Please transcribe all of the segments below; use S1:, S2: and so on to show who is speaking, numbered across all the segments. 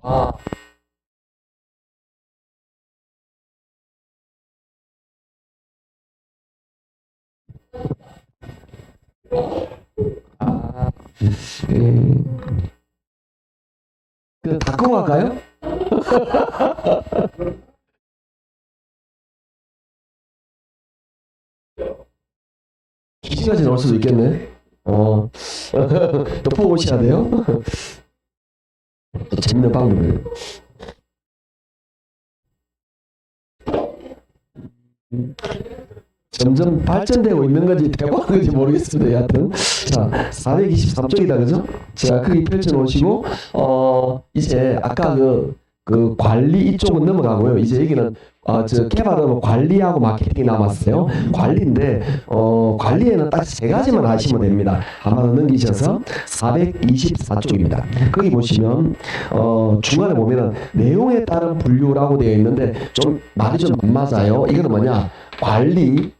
S1: 아, 아, 음, 그 닫고 갈까요? 기시까지 나올 수도 있겠네. 또 보고 오셔야 돼요. 또 재밌는 방법이에요. 음, 점점 발전되고 있는 건지 되고 있는 건지 모르겠습니다. 여하튼 자, 423쪽이다 그죠? 제가 크게 펼쳐 놓으시고 이제 아까 그 관리 이쪽은 넘어가고요. 이제 여기는 저 개발은 관리하고 마케팅이 남았어요. 관리인데 관리에는 딱 세 가지만 하시면 됩니다. 한번 넘기셔서 424쪽입니다. 거기 보시면 중간에 보면은 내용에 따른 분류라고 되어 있는데 좀 말이 좀 안 맞아요. 이거는 뭐냐? 관리,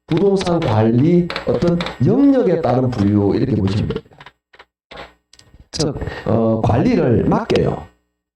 S1: 부동산 관리 어떤 영역에 따른 분류 이렇게 보시면 됩니다. 즉 관리를 맡겨요.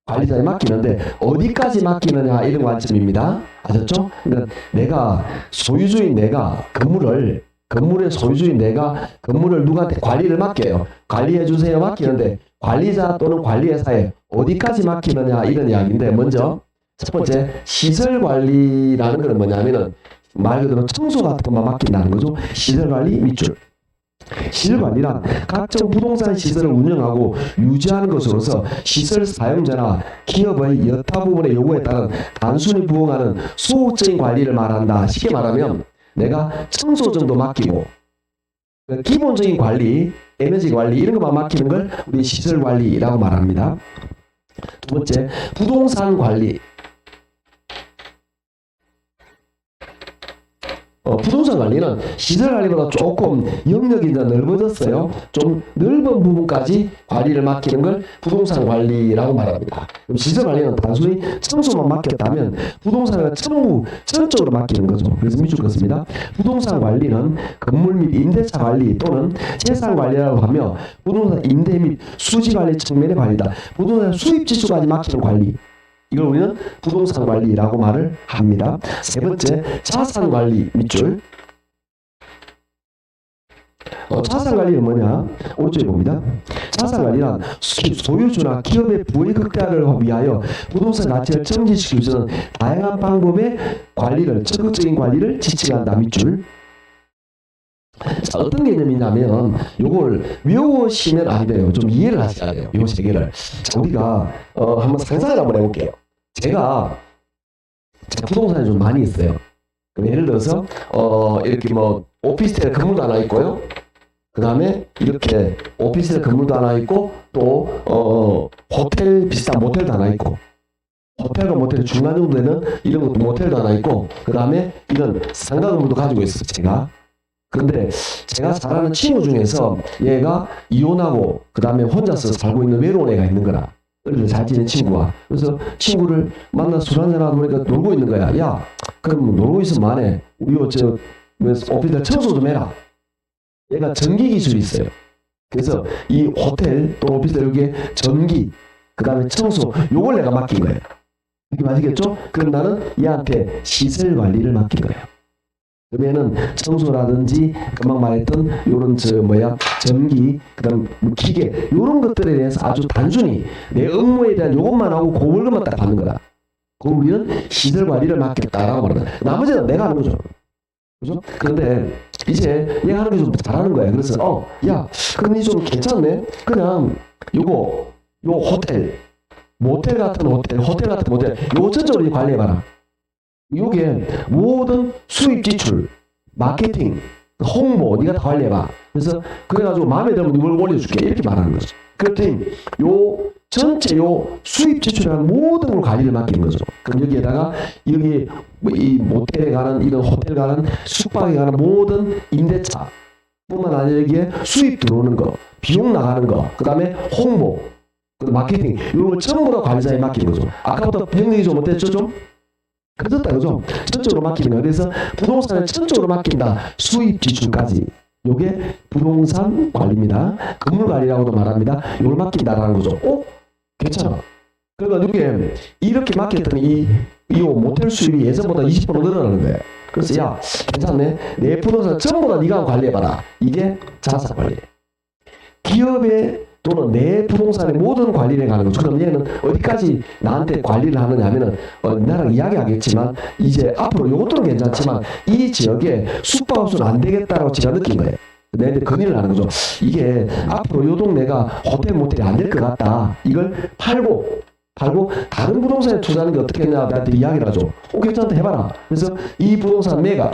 S1: 관리자에 맡기는데 어디까지 맡기느냐 이런 관점입니다. 아셨죠? 그러니까 내가 소유주인 내가 건물의 소유주인 내가 건물을 누구한테 관리를 맡겨요. 관리해 주세요 맡기는데 관리자 또는 관리회사에 어디까지 맡기느냐 이런 이야기인데 먼저 첫 번째 시설 관리라는 건 뭐냐면은 말 그대로 청소 같은 것만 맡긴다는 거죠. 시설 관리 밑줄. 시설 관리란 각종 부동산 시설을 운영하고 유지하는 것으로서 시설 사용자나 기업의 여타 부분의 요구에 따른 단순히 부응하는 소극적인 관리를 말한다. 쉽게 말하면 내가 청소 정도 맡기고 기본적인 관리, 에너지 관리 이런 것만 맡기는 걸 우리 시설 관리라고 말합니다. 두 번째, 부동산 관리. 부동산 관리는 시설 관리보다 조금 영역이 더 넓어졌어요. 좀 넓은 부분까지 관리를 맡기는 걸 부동산 관리라고 말합니다. 그럼 시설 관리는 단순히 청소만 맡겼다면 부동산은 전적으로 맡기는 거죠. 그래서 밑줄 긋습니다. 부동산 관리는 건물 및 임대차 관리 또는 재산 관리라고 하며 부동산 임대 및 수지 관리 측면의 관리다. 부동산 수입 지수까지 맡기는 관리. 이걸 우리는 부동산 관리라고 말을 합니다. 세 번째, 자산 관리 밑줄. 자산 관리는 뭐냐? 오른쪽에 봅니다. 자산 관리란 소유주나 기업의 부의 극대화를 위하여 부동산 가치를 증진시키기 위해서는 다양한 방법의 관리를, 적극적인 관리를 지칭한다. 밑줄. 자, 어떤 개념이냐면 요걸 외우시면 안 돼요. 좀 이해를 하셔야 돼요. 요 세 개를. 자, 우리가 한번 상상을 한번 해볼게요. 제가 부동산이 좀 많이 있어요. 그럼 예를 들어서 이렇게 뭐 오피스텔 건물도 하나 있고요. 그 다음에 이렇게 오피스텔 건물도 하나 있고 또 호텔 비슷한 모텔도 하나 있고 호텔과 모텔 중간 정도 되는 이런 것도 모텔도 하나 있고 그 다음에 이런 상가 건물도 가지고 있어요. 제가. 그런데 제가 잘 아는 친구 중에서 얘가 이혼하고 그 다음에 혼자서 살고 있는 외로운 애가 있는 거라. 잘 지낸 친구가. 그래서 친구를 만나 술 한잔하다 보니까 놀고 있는 거야. 야, 그럼 뭐 놀고 있으면 안 해. 우리 오피스텔 청소 좀 해라. 얘가 전기 기술이 있어요. 그래서 이 호텔 또 오피스텔 여기에 전기 그 다음에 청소 요걸 내가 맡긴 거예요. 이렇게 맞겠죠? 그럼 나는 얘한테 시설 관리를 맡긴 거예요. 그러면은 청소라든지 금방 말했던 요런 전기 그다음 기계 요런 것들에 대해서 아주 단순히 내 업무에 대한 요것만 하고 그 월급만 딱 받는 거다. 그럼 우리는 시설 관리를 맡겠다라고 말합니다. 나머지는 내가 하는 거죠. 그죠? 그런데 이제 얘가 하는 게 좀 잘하는 거야. 그래서 야 그럼 이 좀 괜찮네. 그냥 요 호텔 모텔 같은 호텔 같은 모텔 요거 전적으로 관리해봐라. 요게 모든 수입 지출, 마케팅, 홍보 네가 다 관리해봐. 그래서 그래가지고 마음에 들면 이걸 올려줄게 이렇게 말하는 거죠. 그랬더니 요 전체 요 수입 지출하는 모든 걸 관리를 맡기는 거죠. 그럼 여기에다가 여기 이 모텔에 가는 이런 호텔 가는 숙박에 가는 모든 임대차 뿐만 아니라 여기에 수입 들어오는 거, 비용 나가는 거, 그 다음에 홍보, 마케팅 이런 걸 전부 다 관리자에 맡기는 거죠. 아까부터 병력이 좀 어땠죠 좀? 그렇다 그죠? 전적으로 맡기는 거야. 그래서 부동산을 전적으로 맡긴다. 수입 지출까지. 요게 부동산 관리입니다. 건물 관리라고도 말합니다. 이걸 맡긴다라는 거죠. 괜찮아. 그러니까 이렇게 맡겼더니 이 모텔 수입이 예전보다 20% 늘어나는 거예요. 그래서 야 괜찮네. 내 부동산 전부 다 네가 관리해봐라. 이게 자산 관리. 기업의 또는 내 부동산의 모든 관리를 가는 거죠. 그럼 얘는 어디까지 나한테 관리를 하느냐 하면은 나랑 이야기하겠지만 이제 앞으로 이것들은 괜찮지만 이 지역에 숙박업소는 안 되겠다라고 제가 느낀 거예요. 내한테 건의를 하는 거죠. 이게 앞으로 요 동네가 호텔 모텔이 안 될 것 같다. 이걸 팔고 다른 부동산에 투자하는 게 어떻겠냐 나한테 이야기를 하죠. 괜찮다 해봐라. 그래서 이 부동산 매각,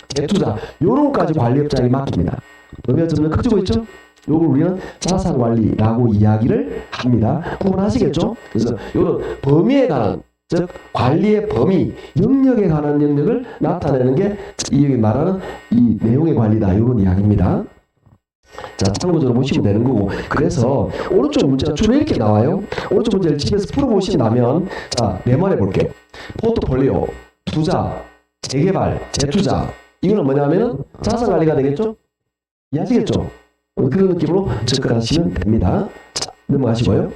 S1: 재투자 요런까지 관리업장이 맡깁니다. 범위가 점점 커지고 있죠. 요걸 우리는 자산관리라고 이야기를 합니다. 구분하시겠죠? 그래서 요런 범위에 관한 즉 관리의 범위, 영역에 관한 영역을 나타내는 게 이 말하는 이 내용의 관리다. 이런 이야기입니다. 자, 참고적으로 보시면 되는 거고. 그래서 오른쪽 문제가 주로 이렇게 나와요. 오른쪽 문제를 집에서 풀어보신다면 자, 네모해 볼게요. 포트폴리오, 투자, 재개발, 재투자. 이거는 뭐냐면 자산관리가 되겠죠? 이해하시겠죠? 그런 느낌으로 접근하시면 됩니다. 자, 넘어가시고요.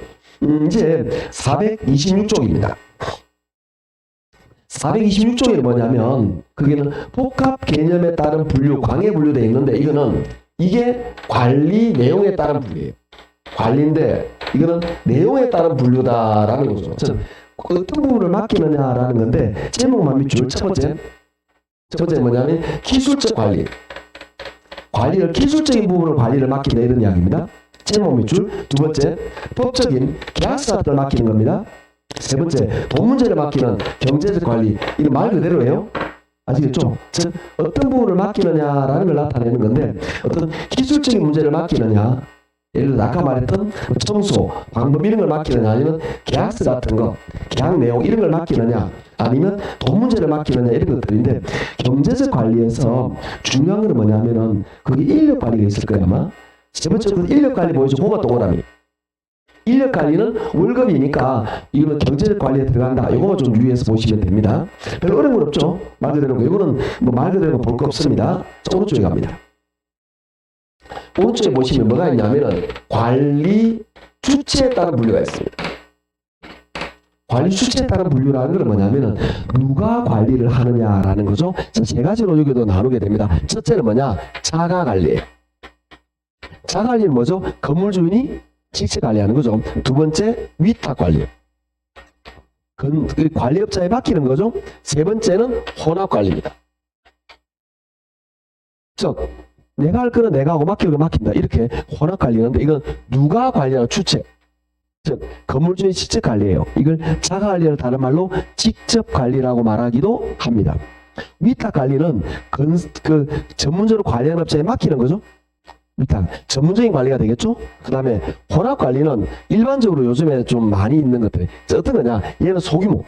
S1: 이제 426쪽입니다. 426쪽이 뭐냐면 그게는 복합 개념에 따른 분류, 광해 분류되어 있는데 이게 관리 내용에 따른 분류예요. 관리인데 이거는 내용에 따른 분류다라는 거죠. 즉 어떤 부분을 맡기느냐라는 건데 제목만 밑줄 첫 번째 뭐냐면 기술적 관리. 관리를 기술적인 부분을 관리를 맡긴다 이런 이야기입니다. 제목 밑줄. 두 번째 법적인 계약서를 맡기는 겁니다. 세 번째 돈 문제를 맡기는 경제적 관리. 이거 말 그대로예요. 아시겠죠? 즉 어떤 부분을 맡기느냐라는 걸 나타내는 건데 어떤 기술적인 문제를 맡기느냐 예를 들어 아까 말했던 청소, 방법 이런 걸 맡기느냐 아니면 계약서 같은 거, 계약 내용 이런 걸 맡기느냐 아니면 돈 문제를 맡기느냐 이런 것들인데 경제적 관리에서 중요한 건 뭐냐면은 거기 인력 관리가 있을 거야 아마. 세 번째 그 인력 관리 보이죠? 고가 동그라미. 인력 관리는 월급이니까 이거는 경제적 관리에 들어간다. 이거만 좀 유의해서 보시면 됩니다. 별로 어려운 건 없죠. 말 그대로 이거는 뭐 말 그대로 볼 거 없습니다. 자, 오른쪽에 갑니다. 오른쪽에 보시면 뭐가 있냐면은 관리 주체에 따른 분류가 있습니다. 관리 주체에 따른 분류라는 건 뭐냐면은 누가 관리를 하느냐라는 거죠. 자, 세 가지로 여기도 나누게 됩니다. 첫째는 뭐냐? 자가 관리예요. 자가 관리는 뭐죠? 건물 주인이 직접 관리하는 거죠. 두 번째 위탁 관리. 관리업자에 맡기는 거죠. 세 번째는 혼합 관리입니다. 즉 내가 할 거는 내가 하고 맡길 거 맡긴다. 이렇게 혼합 관리하는데 이건 누가 관리하는 주체. 즉 건물주인 직접 관리예요. 이걸 자가 관리를 다른 말로 직접 관리라고 말하기도 합니다. 위탁 관리는 그 전문적으로 관리하는 업체에 맡기는 거죠. 위탁 전문적인 관리가 되겠죠. 그 다음에 혼합 관리는 일반적으로 요즘에 좀 많이 있는 것들. 어떤 거냐? 얘는 소규모.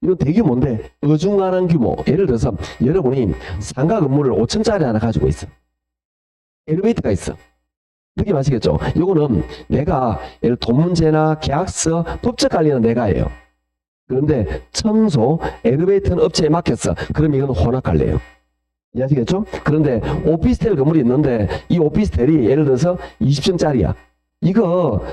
S1: 이건 대규모인데 어중간한 규모. 예를 들어서 여러분이 상가 건물을 5층짜리 하나 가지고 있어. 엘리베이터가 있어. 느낌 아시겠죠? 요거는 내가 예를 돈 문제나 계약서, 법적 관리는 내가 해요. 그런데 청소, 엘리베이터는 업체에 맡겼어. 그럼 이건 혼합 관리예요. 이해하시겠죠? 그런데 오피스텔 건물이 있는데 이 오피스텔이 예를 들어서 20층짜리야. 이거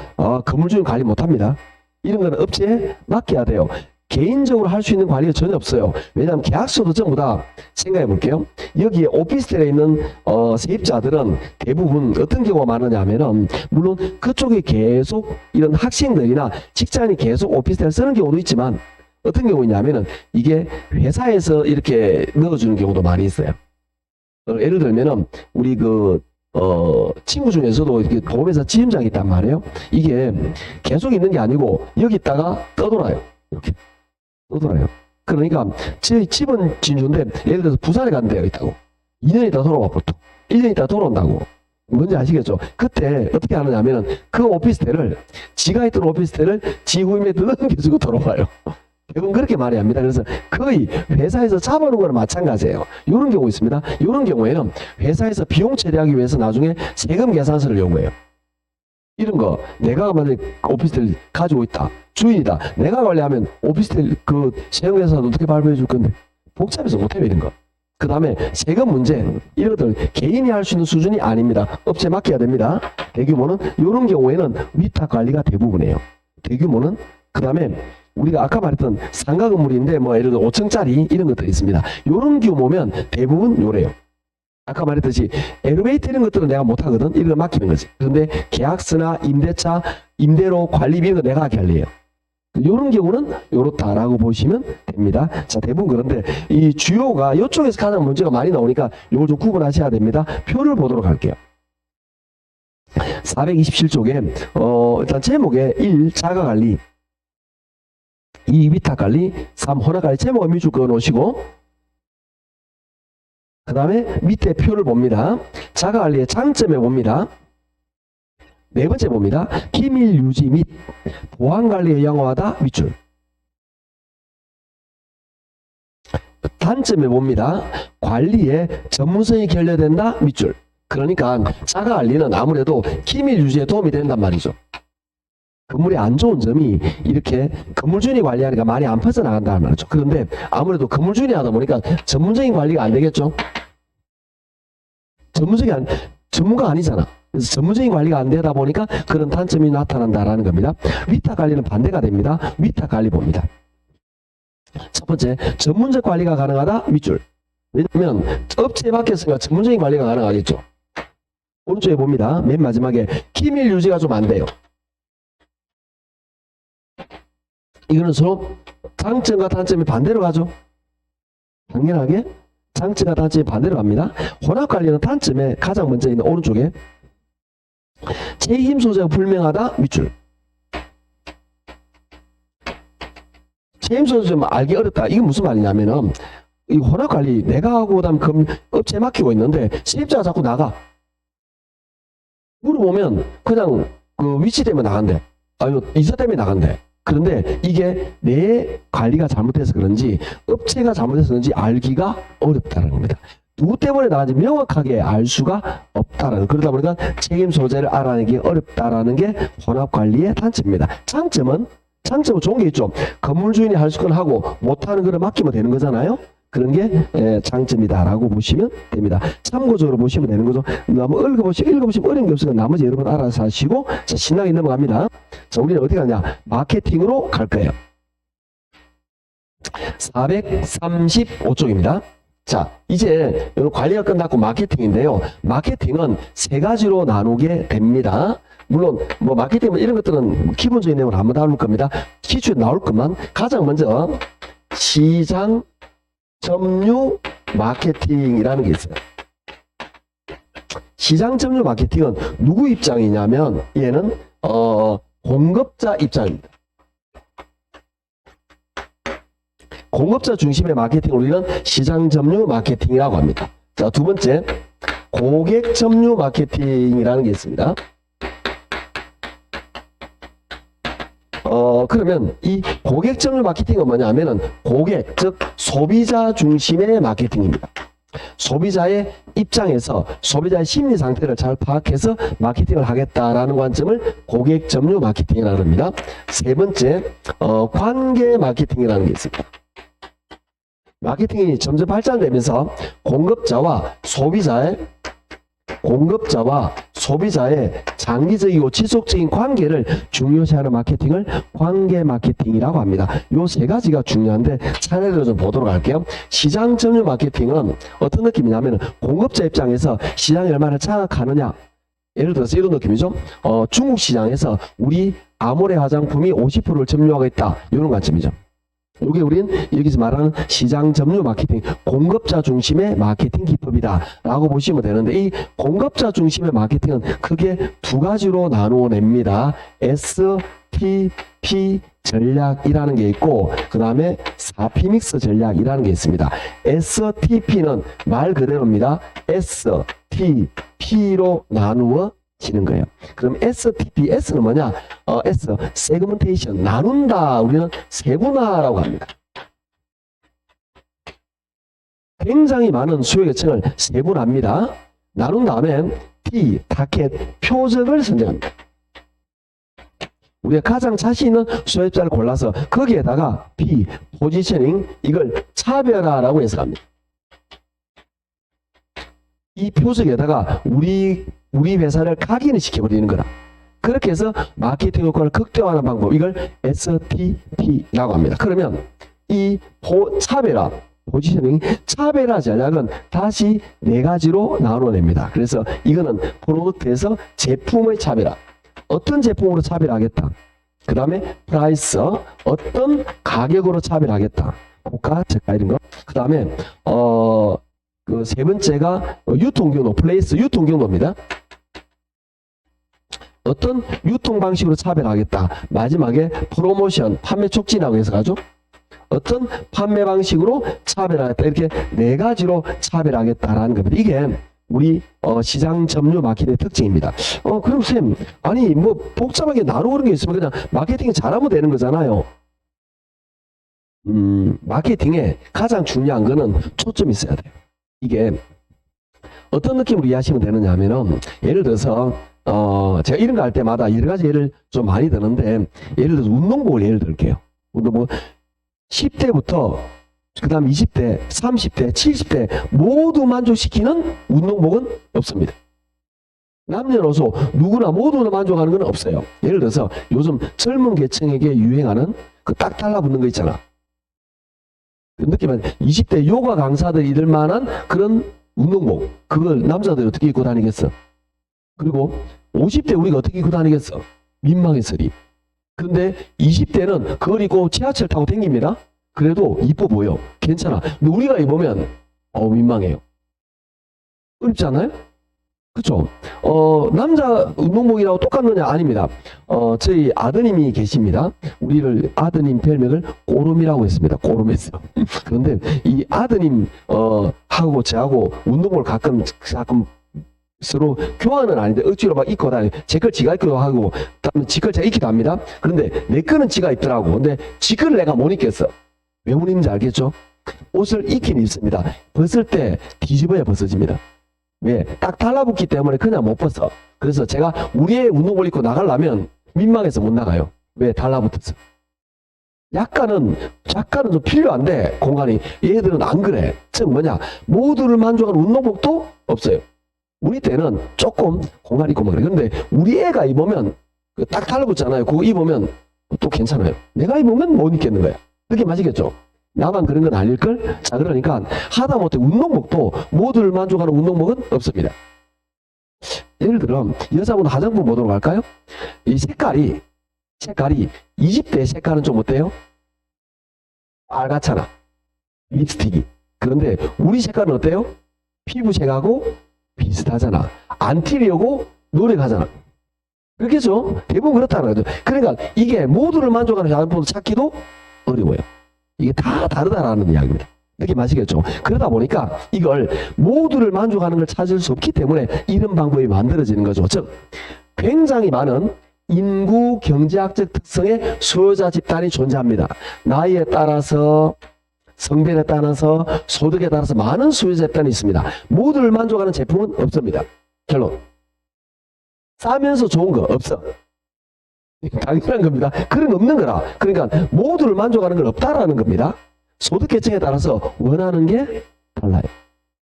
S1: 건물주인 관리 못합니다. 이런 거는 업체에 맡겨야 돼요. 개인적으로 할 수 있는 관리가 전혀 없어요. 왜냐하면 계약서도 전부 다 생각해 볼게요. 여기에 오피스텔에 있는 세입자들은 대부분 어떤 경우가 많으냐 하면은 물론 그쪽에 계속 이런 학생들이나 직장인이 계속 오피스텔 쓰는 경우도 있지만 어떤 경우냐면은 이게 회사에서 이렇게 넣어주는 경우도 많이 있어요. 예를 들면은 우리 친구 중에서도 이렇게 보험회사 지점장이 있단 말이에요. 이게 계속 있는 게 아니고 여기 있다가 떠돌아요. 이렇게 떠돌아요. 그러니까 집은 진주인데 예를 들어서 부산에 간 데가 있다고. 2년 있다 돌아와 보통. 1년 있다 돌아온다고. 뭔지 아시겠죠? 그때 어떻게 하느냐 하면은 그 오피스텔을 지가 있던 오피스텔을 지 후임에들 넘겨주고 돌아와요. 대부분 그렇게 많이 합니다. 그래서 거의 회사에서 잡아놓은 거랑 마찬가지예요. 이런 경우 있습니다. 이런 경우에는 회사에서 비용 처리하기 위해서 나중에 세금 계산서를 요구해요. 이런 거 내가 만약에 오피스텔 가지고 있다. 주인이다. 내가 관리하면 오피스텔 세금 계산서 어떻게 발표해 줄 건데 복잡해서 못해요 이런 거. 그 다음에 세금 문제 이런 것들 개인이 할 수 있는 수준이 아닙니다. 업체에 맡겨야 됩니다. 대규모는 이런 경우에는 위탁 관리가 대부분이에요. 대규모는 그 다음에 우리가 아까 말했던 상가 건물인데 뭐 예를 들어 5층짜리 이런 것들이 있습니다. 이런 규모면 대부분 요래요. 아까 말했듯이 엘리베이터 이런 것들은 내가 못하거든. 이런 거 맡기는 거지. 그런데 계약서나 임대차, 임대료 관리비 이런 거 내가 하게 할래요. 이런 경우는 요렇다라고 보시면 됩니다. 자, 대부분 그런데 이 주요가 이쪽에서 가장 문제가 많이 나오니까 이걸 좀 구분하셔야 됩니다. 표를 보도록 할게요. 427쪽에 일단 제목에 1. 자가관리, 2. 위탁관리, 3. 혼합관리. 제목은 밑줄 그어 놓으시고 그 다음에 밑에 표를 봅니다. 자가관리의 장점에 봅니다. 네 번째 봅니다. 기밀 유지 및 보안관리에 양호하다. 밑줄. 단점에 봅니다. 관리에 전문성이 결여된다. 밑줄. 그러니까 자가관리는 아무래도 기밀 유지에 도움이 된단 말이죠. 건물의 안 좋은 점이 이렇게 건물주인이 관리하니까 많이 안 퍼져나간다는 말이죠. 그런데 아무래도 건물주인이 하다 보니까 전문적인 관리가 안 되겠죠. 전문가 아니잖아. 그래서 전문적인 관리가 안 되다 보니까 그런 단점이 나타난다라는 겁니다. 위탁 관리는 반대가 됩니다. 위탁 관리 봅니다. 첫 번째, 전문적 관리가 가능하다. 밑줄. 왜냐면 업체에 맡겼으니까 전문적인 관리가 가능하겠죠. 오른쪽에 봅니다. 맨 마지막에 기밀 유지가 좀 안 돼요. 이거는 서로 장점과 단점이 반대로 가죠. 당연하게 장점과 단점이 반대로 갑니다. 혼합관리는 단점에 가장 먼저 있는 오른쪽에 책임 소재가 불명하다. 밑줄. 책임 소재 좀 알기 어렵다. 이게 무슨 말이냐면은 이 혼합관리 내가 하고 그다음 업체에 맡기고 있는데 세입자가 자꾸 나가. 물어보면 그냥 그 위치 때문에 나간대. 아니 이사 때문에 나간대. 그런데 이게 내 관리가 잘못돼서 그런지 업체가 잘못해서 그런지 알기가 어렵다는 겁니다. 누구 때문에 나간지 명확하게 알 수가 없다라는, 그러다 보니까 책임 소재를 알아내기 어렵다라는 게 혼합관리의 단점입니다. 장점은 좋은 게 있죠. 건물주인이 할 건 하고 못하는 거를 맡기면 되는 거잖아요. 그런 게 장점이다라고 보시면 됩니다. 참고적으로 보시면 되는 거죠. 너무 읽어보시면 어려운 게 없으니까 나머지 여러분 알아서 하시고, 자, 신나게 넘어갑니다. 자, 우리는 어디 가냐? 마케팅으로 갈 거예요. 435쪽입니다. 자, 이제 관리가 끝났고 마케팅인데요. 마케팅은 세 가지로 나누게 됩니다. 물론 뭐 마케팅 이런 것들은 기본적인 내용을 한번 다룰 겁니다. 기초에 나올 것만 가장 먼저 시장 점유 마케팅이라는 게 있어요. 시장 점유 마케팅은 누구 입장이냐면 얘는 공급자 입장입니다. 공급자 중심의 마케팅을 우리는 시장 점유 마케팅이라고 합니다. 자, 두 번째 고객 점유 마케팅이라는 게 있습니다. 그러면 이 고객 점유 마케팅은 뭐냐면은 고객, 즉 소비자 중심의 마케팅입니다. 소비자의 입장에서 소비자의 심리 상태를 잘 파악해서 마케팅을 하겠다라는 관점을 고객 점유 마케팅이라고 합니다. 세 번째, 관계 마케팅이라는 게 있습니다. 마케팅이 점점 발전되면서 공급자와 소비자의 장기적이고 지속적인 관계를 중요시하는 마케팅을 관계 마케팅이라고 합니다. 요 세 가지가 중요한데 차례대로 좀 보도록 할게요. 시장 점유 마케팅은 어떤 느낌이냐면 공급자 입장에서 시장이 얼마나 장악하느냐. 예를 들어서 이런 느낌이죠. 중국 시장에서 우리 아모레 화장품이 50%를 점유하고 있다. 이런 관점이죠. 이게 우린 여기서 말하는 시장 점유 마케팅, 공급자 중심의 마케팅 기법이다 라고 보시면 되는데, 이 공급자 중심의 마케팅은 크게 두 가지로 나누어냅니다. STP 전략이라는 게 있고 그 다음에 4P 믹스 전략이라는 게 있습니다. STP는 말 그대로입니다. STP로 나누어 지는 거예요. 그럼 STP, S는 뭐냐? S, 세그멘테이션, 나눈다. 우리는 세분화라고 합니다. 굉장히 많은 수요 계층을 세분화합니다. 나눈 다음에 T, 타켓, 표적을 선정합니다. 우리가 가장 자신 있는 수요자를 골라서 거기에다가 P, 포지셔닝, 이걸 차별화라고 해석합니다. 이 표적에다가 우리 회사를 각인을 시켜버리는 거라. 그렇게 해서 마케팅 효과를 극대화하는 방법, 이걸 STP라고 합니다. 그러면 이 차별화, 포지셔닝, 차별화 전략은 다시 네 가지로 나눠냅니다. 그래서 이거는 프로덕트에서 제품의 차별화, 어떤 제품으로 차별하겠다. 그 다음에 프라이스, 어떤 가격으로 차별하겠다. 고가, 저가 이런 거. 그 다음에 그 세 번째가 유통경로, 플레이스 유통경로입니다. 어떤 유통 방식으로 차별하겠다. 마지막에 프로모션, 판매 촉진이라고 해서 가죠. 어떤 판매 방식으로 차별하겠다. 이렇게 네 가지로 차별하겠다라는 겁니다. 이게 우리 시장 점유 마케팅의 특징입니다. 그럼 쌤, 아니 뭐 복잡하게 나누는 게 있으면 그냥 마케팅 잘하면 되는 거잖아요. 마케팅에 가장 중요한 거는 초점이 있어야 돼요. 이게 어떤 느낌으로 이해하시면 되느냐 하면은, 예를 들어서 제가 이런 거 할 때마다 여러 가지 예를 좀 많이 드는데, 예를 들어서 운동복을 예를 들게요. 운동복 10대부터 그 다음 20대, 30대, 70대 모두 만족시키는 운동복은 없습니다. 남녀노소 누구나 모두나 만족하는 건 없어요. 예를 들어서 요즘 젊은 계층에게 유행하는 그 딱 달라붙는 거 있잖아. 그 느낌은 20대 요가 강사들이 입을 만한 그런 운동복, 그걸 남자들이 어떻게 입고 다니겠어? 그리고 50대 우리가 어떻게 입고 다니겠어? 민망해서리. 근데 20대는 그걸 입고 지하철 타고 다닙니다. 그래도 이뻐 보여. 괜찮아. 근데 우리가 입으면 민망해요. 어렵지 않아요? 그쵸? 남자 운동복이라고 똑같느냐? 아닙니다. 저희 아드님이 계십니다. 우리를 아드님 별명을 꼬름이라고 했습니다. 꼬름했어요. 그런데 이 아드님 하고 저하고 운동복을 가끔 서로 교환은 아닌데 억지로 막 입고 다니고, 제 걸 지가 입기도 하고, 그다음에 지 걸 제가 입기도 합니다. 그런데 내 거는 지가 입더라고. 근데 지 거를 내가 못 입겠어. 왜 못 입는지 알겠죠? 옷을 입긴 입습니다. 벗을 때 뒤집어야 벗어집니다. 왜? 딱 달라붙기 때문에 그냥 못 벗어. 그래서 제가 우리의 운동복을 입고 나가려면 민망해서 못 나가요. 왜? 달라붙어서. 약간은 좀 필요한데, 공간이. 얘들은 안 그래. 즉 뭐냐, 모두를 만족하는 운동복도 없어요. 우리 때는 조금 공간 있고 막 그래. 근데 우리 애가 입으면 딱 달라붙잖아요. 그거 입으면 또 괜찮아요. 내가 입으면 못 입겠는 거야. 그게 맞으겠죠? 나만 그런 건 아닐걸? 자, 그러니까 하다못해 운동복도 모두를 만족하는 운동복은 없습니다. 예를 들어 여자분 화장품 보도록 할까요? 이 색깔이 20대 색깔은 좀 어때요? 빨갛잖아. 립스틱이. 그런데 우리 색깔은 어때요? 피부색하고 비슷하잖아. 안 튀려고 노력하잖아. 그렇겠죠? 대부분 그렇다는 거죠. 그러니까 이게 모두를 만족하는 화장품을 찾기도 어려워요. 이게 다 다르다라는 이야기입니다. 이렇게 마시겠죠? 그러다 보니까 이걸 모두를 만족하는 걸 찾을 수 없기 때문에 이런 방법이 만들어지는 거죠. 즉, 굉장히 많은 인구 경제학적 특성의 소유자 집단이 존재합니다. 나이에 따라서, 성별에 따라서, 소득에 따라서 많은 소유자 집단이 있습니다. 모두를 만족하는 제품은 없습니다. 결론. 싸면서 좋은 거 없어. 당연한 겁니다. 그런 거 없는 거라. 그러니까 모두를 만족하는 건 없다라는 겁니다. 소득 계층에 따라서 원하는 게 달라요.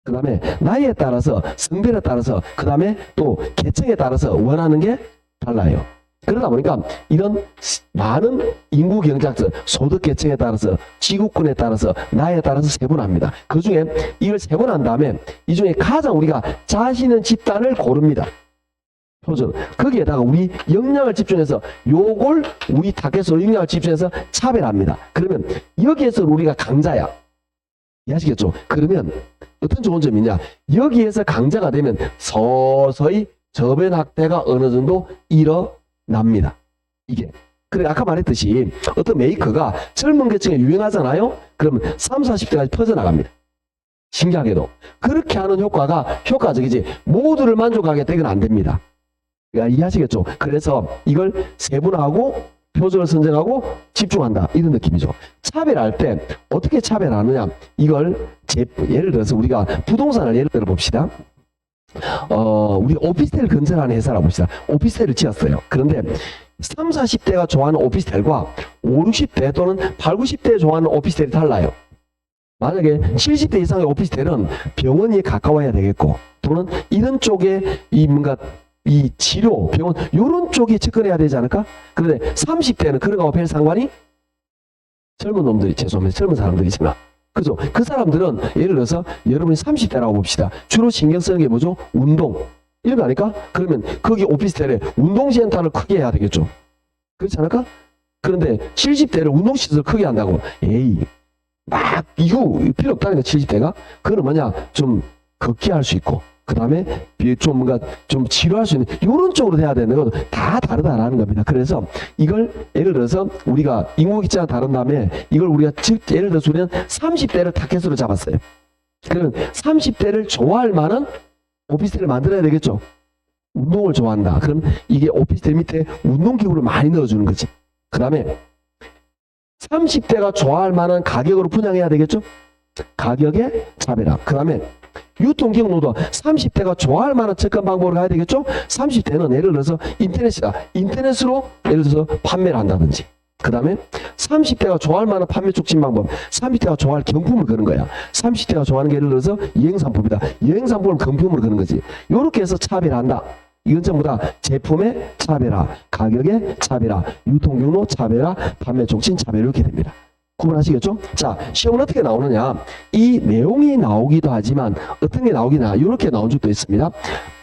S1: 그 다음에 나이에 따라서, 성별에 따라서, 그 다음에 또 계층에 따라서 원하는 게 달라요. 그러다 보니까 이런 많은 인구 경제학적 소득 계층에 따라서, 지구권에 따라서, 나이에 따라서 세분합니다. 그 중에 이걸 세분한 다음에 이 중에 가장 우리가 자신 있는 집단을 고릅니다. 표준. 거기에다가 우리 역량을 집중해서 요걸 우리 타겟으로 역량을 집중해서 차별합니다. 그러면 여기에서 우리가 강자야. 이해하시겠죠? 그러면 어떤 좋은 점이 있냐? 여기에서 강자가 되면 서서히 저변 확대가 어느 정도 일어납니다. 이게. 그래, 아까 말했듯이 어떤 메이커가 젊은 계층에 유행하잖아요? 그러면 30, 40대까지 퍼져나갑니다. 신기하게도. 그렇게 하는 효과가 효과적이지 모두를 만족하게 되면 안 됩니다. 이해하시겠죠? 그래서 이걸 세분화하고 표준을 선정하고 집중한다. 이런 느낌이죠. 차별할 때 어떻게 차별하느냐? 이걸 예를 들어서 우리가 부동산을 예를 들어 봅시다. 우리 오피스텔 건설하는 회사라고 봅시다. 오피스텔을 지었어요. 그런데 30, 40대가 좋아하는 오피스텔과 5, 60대 또는 8, 90대 좋아하는 오피스텔이 달라요. 만약에 70대 이상의 오피스텔은 병원이 가까워야 되겠고, 또는 이런 쪽에 이 뭔가 이 치료, 병원 이런 쪽에 접근해야 되지 않을까? 그런데 30대는 그런 거하고 별 상관이 젊은 놈들이 죄송합니다. 젊은 사람들이지만 그죠? 그 사람들은 예를 들어서 여러분이 30대라고 봅시다. 주로 신경 쓰는 게 뭐죠? 운동 이런 거 아닐까? 그러면 거기 오피스텔에 운동센터를 크게 해야 되겠죠. 그렇지 않을까? 그런데 70대를 운동시설 크게 한다고 에이 막 이후 필요 없다니까 70대가 그거는 뭐냐 좀 걷기 할 수 있고 그 다음에 좀 뭔가 좀 치료할 수 있는 이런 쪽으로 돼야 되는 건 다 다르다라는 겁니다. 그래서 이걸 예를 들어서 우리가 인구기자가 다른 다음에 이걸 우리가 예를 들어서 우리는 30대를 타겟으로 잡았어요. 그러면 30대를 좋아할 만한 오피스텔을 만들어야 되겠죠. 운동을 좋아한다. 그럼 이게 오피스텔 밑에 운동기구를 많이 넣어주는 거지. 그 다음에 30대가 좋아할 만한 가격으로 분양해야 되겠죠. 가격에 차별화. 그 다음에 유통경로도 30대가 좋아할 만한 접근 방법으로 가야 되겠죠. 30대는 예를 들어서 인터넷이다. 인터넷으로 예를 들어서 판매를 한다든지 그 다음에 30대가 좋아할 만한 판매 촉진 방법 30대가 좋아할 경품을 거는 거야. 30대가 좋아하는 게 예를 들어서 여행상품이다. 여행상품을 경품으로 거는 거지. 요렇게 해서 차별한다. 이건 전부 다 제품의 차별화, 가격의 차별화, 유통경로 차별화, 판매 촉진 차별 이렇게 됩니다. 구분하시겠죠? 자, 시험은 어떻게 나오느냐? 이 내용이 나오기도 하지만 어떤 게 나오기나 이렇게 나온 적도 있습니다.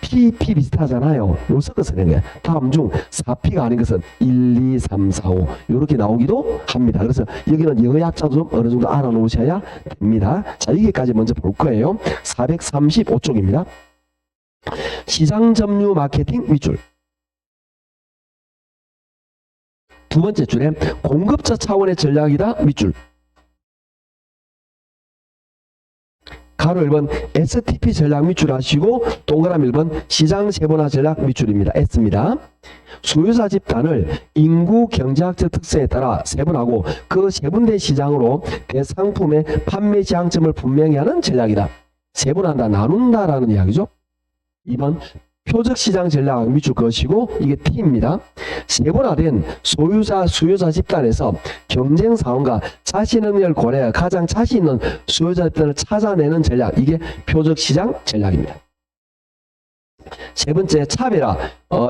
S1: P 비슷하잖아요. 요 섞어서 내는 거예요. 다음 중 4P가 아닌 것은 1, 2, 3, 4, 5 이렇게 나오기도 합니다. 그래서 여기는 영어 약자도 좀 어느 정도 알아놓으셔야 됩니다. 자, 여기까지 먼저 볼 거예요. 435쪽입니다. 시장 점유 마케팅 밑줄. 두 번째 줄에 공급자 차원의 전략이다 밑줄. 가로 1번 STP 전략 밑줄 하시고 동그라미 1번 시장 세분화 전략 밑줄입니다. S입니다. 소유자 집단을 인구 경제학적 특성에 따라 세분하고 그 세분된 시장으로 대상품의 판매 지향점을 분명히 하는 전략이다. 세분한다, 나눈다라는 이야기죠. 2번 표적 시장 전략 밑줄 것이고 이게 T입니다. 세분화된 소유자, 수요자 집단에서 경쟁 상황과 자신 능력을 고려해 가장 자신 있는 수요자 집단을 찾아내는 전략 이게 표적 시장 전략입니다. 세 번째 차별화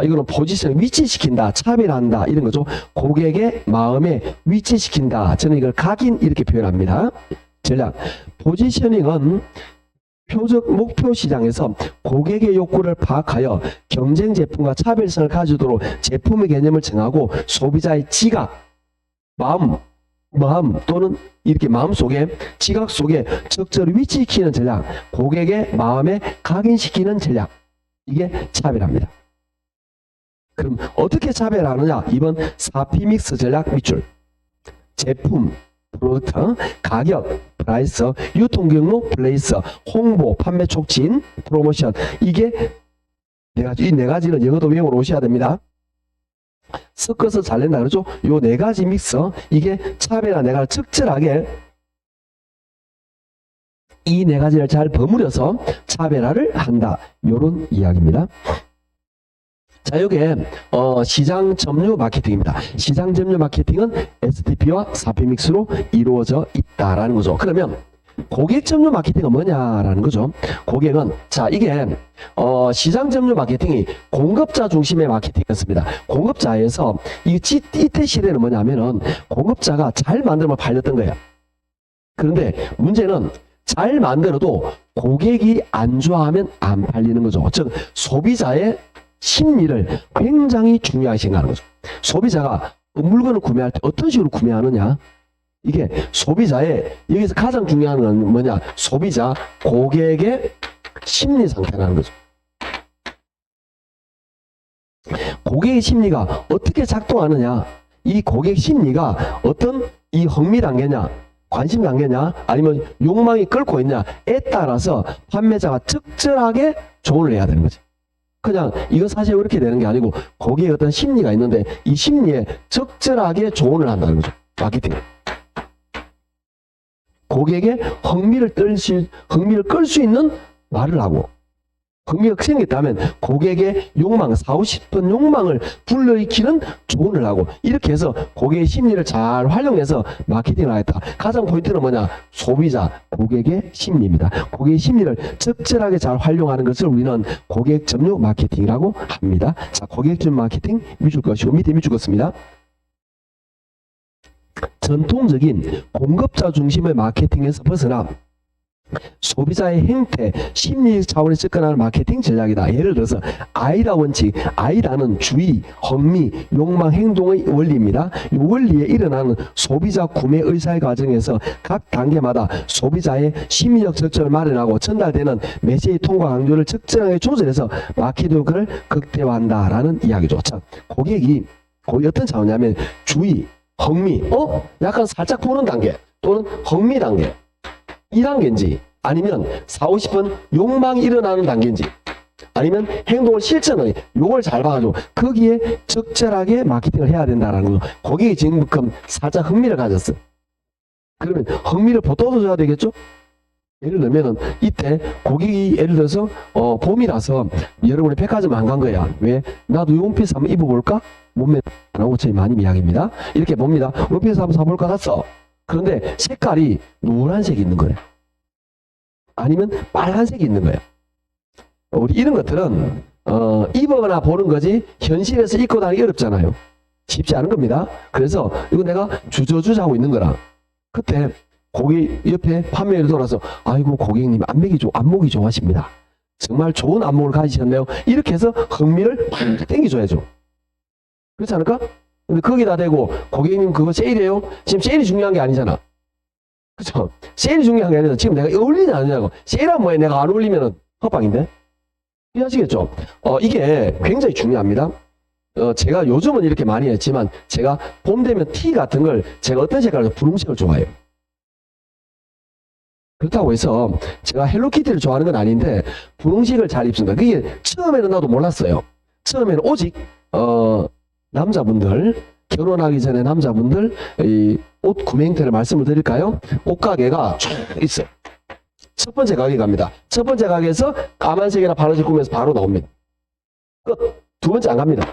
S1: 이거는 포지션 위치시킨다, 차별한다 이런 거죠. 고객의 마음에 위치시킨다. 저는 이걸 각인 이렇게 표현합니다. 전략 포지셔닝은 표적 목표 시장에서 고객의 욕구를 파악하여 경쟁 제품과 차별성을 가지도록 제품의 개념을 정하고 소비자의 지각, 마음 또는 이렇게 마음속에 지각 속에 적절히 위치시키는 전략, 고객의 마음에 각인시키는 전략 이게 차별합니다. 그럼 어떻게 차별하느냐? 2번 4P 믹스 전략 밑줄. 제품 프로덕트, 가격, 프라이스, 유통경로, 플레이스, 홍보, 판매 촉진, 프로모션 이게 이 네 가지는 영어도 외우러 오셔야 됩니다. 섞어서 잘 낸다 그러죠? 요 네 가지 믹스 이게 차별화 내가 적절하게 이 네 가지를 잘 버무려서 차별화를 한다. 요런 이야기입니다. 자, 요게 시장 점유 마케팅입니다. 시장 점유 마케팅은 STP와 4P 믹스로 이루어져 있다라는 거죠. 그러면 고객 점유 마케팅은 뭐냐라는 거죠. 고객은 자 이게 시장 점유 마케팅이 공급자 중심의 마케팅이었습니다. 공급자에서 이때 시대는 뭐냐면은 공급자가 잘 만들면 팔렸던 거예요. 그런데 문제는 잘 만들어도 고객이 안 좋아하면 안 팔리는 거죠. 즉 소비자의 심리를 굉장히 중요하게 생각하는 거죠. 소비자가 물건을 구매할 때 어떤 식으로 구매하느냐 이게 소비자의 여기서 가장 중요한 건 뭐냐 소비자 고객의 심리 상태라는 거죠. 고객의 심리가 어떻게 작동하느냐 이 고객 심리가 어떤 이 흥미 단계냐 관심 단계냐 아니면 욕망이 끓고 있냐에 따라서 판매자가 적절하게 조언을 해야 되는 거지. 그냥 이거 사실 이렇게 되는 게 아니고 거기에 어떤 심리가 있는데 이 심리에 적절하게 조언을 한다는 거죠. 마케팅. 고객의 흥미를 끌 수 있는 말을 하고 흥미가 생겼다면 고객의 욕망, 사고 싶은 욕망을 불러일으키는 조언을 하고 이렇게 해서 고객의 심리를 잘 활용해서 마케팅을 하겠다. 가장 포인트는 뭐냐? 소비자, 고객의 심리입니다. 고객의 심리를 적절하게 잘 활용하는 것을 우리는 고객 점유 마케팅이라고 합니다. 자, 고객 점유 마케팅 밑줄 것이고 밑에 밑줄 것습니다. 전통적인 공급자 중심의 마케팅에서 벗어나 소비자의 행태, 심리 차원에서 접근하는 마케팅 전략이다. 예를 들어서 아이다 원칙, 아이다는 주의, 흥미, 욕망, 행동의 원리입니다. 이 원리에 일어나는 소비자 구매 의사의 과정에서 각 단계마다 소비자의 심리적 적절을 마련하고 전달되는 메시지 통과 강도를 적절하게 조절해서 마케팅 효과를 극대화한다라는 이야기죠. 자, 고객이 어떤 차원이냐면 주의, 흥미, 약간 살짝 보는 단계 또는 흥미 단계 2단계인지 아니면 사고 싶은 욕망이 일어나는 단계인지 아니면 행동을 실천을 요걸 잘 봐가지고 거기에 적절하게 마케팅을 해야 된다라는 거. 고객이 지금 살짝 흥미를 가졌어. 그러면 흥미를 돋워줘야 되겠죠? 예를 들면은 이때 고객이 예를 들어서 봄이라서 여러분이 백화점 안 간 거야. 왜? 나도 원피스 한번 입어볼까? 몸매라고 저희 많이 이야기입니다. 이렇게 봅니다. 원피스 한번 사볼까 갔어. 그런데 색깔이 노란색이 있는 거예요. 아니면 빨간색이 있는 거예요. 우리 이런 것들은 입어거나 보는 거지 현실에서 입고 다니기 어렵잖아요. 쉽지 않은 겁니다. 그래서 이거 내가 주저주저 하고 있는 거라. 그때 고객 옆에 판매를 돌아서 아이고 고객님 안목이 좋아하십니다. 정말 좋은 안목을 가지셨네요. 이렇게 해서 흥미를 팍 땡겨줘야죠. 그렇지 않을까? 근데 거기다 대고 고객님 그거 세일이에요? 지금 세일이 중요한 게 아니잖아. 그쵸? 세일이 중요한 게 아니라 지금 내가 어울리냐 안 어울리냐고. 세일하면 뭐해? 내가 안 어울리면은 헛방인데? 이해하시겠죠? 이게 굉장히 중요합니다. 제가 요즘은 이렇게 많이 했지만 제가 봄 되면 티 같은 걸 제가 어떤 색깔을 분홍색을 좋아해요. 그렇다고 해서 제가 헬로키티를 좋아하는 건 아닌데 분홍색을 잘 입습니다. 그게 처음에는 나도 몰랐어요. 처음에는 오직 남자분들 결혼하기 전에 남자분들 이 옷 구매 행태를 말씀을 드릴까요? 옷가게가 쫙 있어요. 첫 번째 가게 갑니다. 첫 번째 가게에서 까만색이나 파란색 구매해서 바로 나옵니다. 끝. 두 번째 안 갑니다.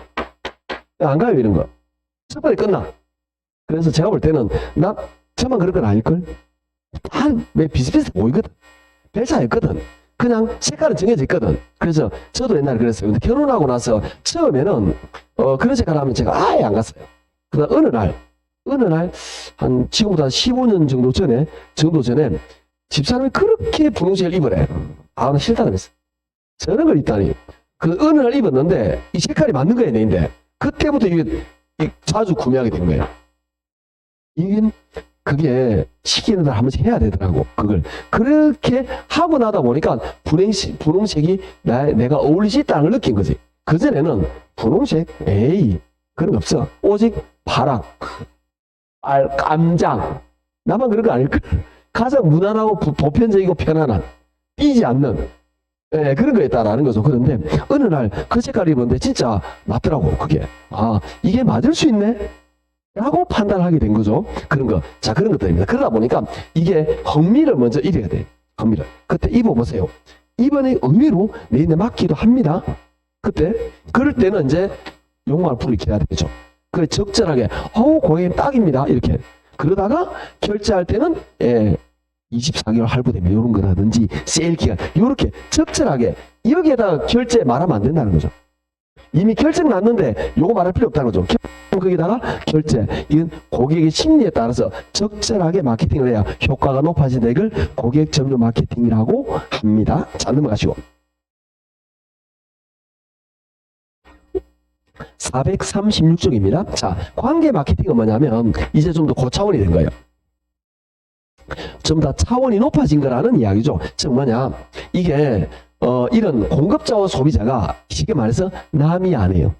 S1: 안 가요 이런 거. 첫 번째 끝나. 그래서 제가 볼 때는 저만 그럴 건 아닐걸? 다 왜 비슷비슷해 보이거든. 별 차이 없거든. 그냥 색깔은 정해져 있거든. 그래서 저도 옛날에 그랬어요. 근데 결혼하고 나서 처음에는 그런 색깔 하면 제가 아예 안 갔어요. 그러다 어느 날 한 지금보다 15년 정도 전에 집사람이 그렇게 분홍색을 입으래. 나 싫다 그랬어. 저런 걸 입다니. 그 어느 날 입었는데 이 색깔이 맞는 거야 내인데 그때부터 이게 자주 구매하게 된 거예요. 그게 시키는 날 한 번씩 해야 되더라고. 그걸 그렇게 하고 나다 보니까 분홍색이 내가 어울리지 있다는 걸 느낀 거지. 그전에는 분홍색 에이 그런 거 없어. 오직 파랑 깜장 나만 그런 거 아닐까? 가장 무난하고 보편적이고 편안한 삐지 않는 그런 거였다라는 거죠. 그런데 어느 날 그 색깔 입었는데 진짜 맞더라고. 그게 이게 맞을 수 있네 라고 판단하게 된 거죠. 그런 거. 자, 그런 것들입니다. 그러다 보니까 이게 흥미를 먼저 잃어야 돼. 흥미를. 그때 입어보세요. 이번에 의외로 내인에 맞기도 합니다. 그때. 그럴 때는 이제 욕망을 불이켜야 되죠. 그래, 적절하게, 고객님 딱입니다. 이렇게. 그러다가 결제할 때는, 24개월 할부되면 이런 거라든지, 세일 기간, 요렇게 적절하게, 여기에다가 결제 말하면 안 된다는 거죠. 이미 결정 났는데 요거 말할 필요 없다는 거죠. 거기다가 결제. 이건 고객의 심리에 따라서 적절하게 마케팅을 해야 효과가 높아진다. 이걸 고객 점유 마케팅이라고 합니다. 자, 넘어가시고. 436쪽입니다. 자, 관계 마케팅은 뭐냐면 이제 좀 더 고차원이 된 거예요. 좀 더 차원이 높아진 거라는 이야기죠. 즉 뭐냐. 이게 이런 공급자와 소비자가 쉽게 말해서 남이 아니에요.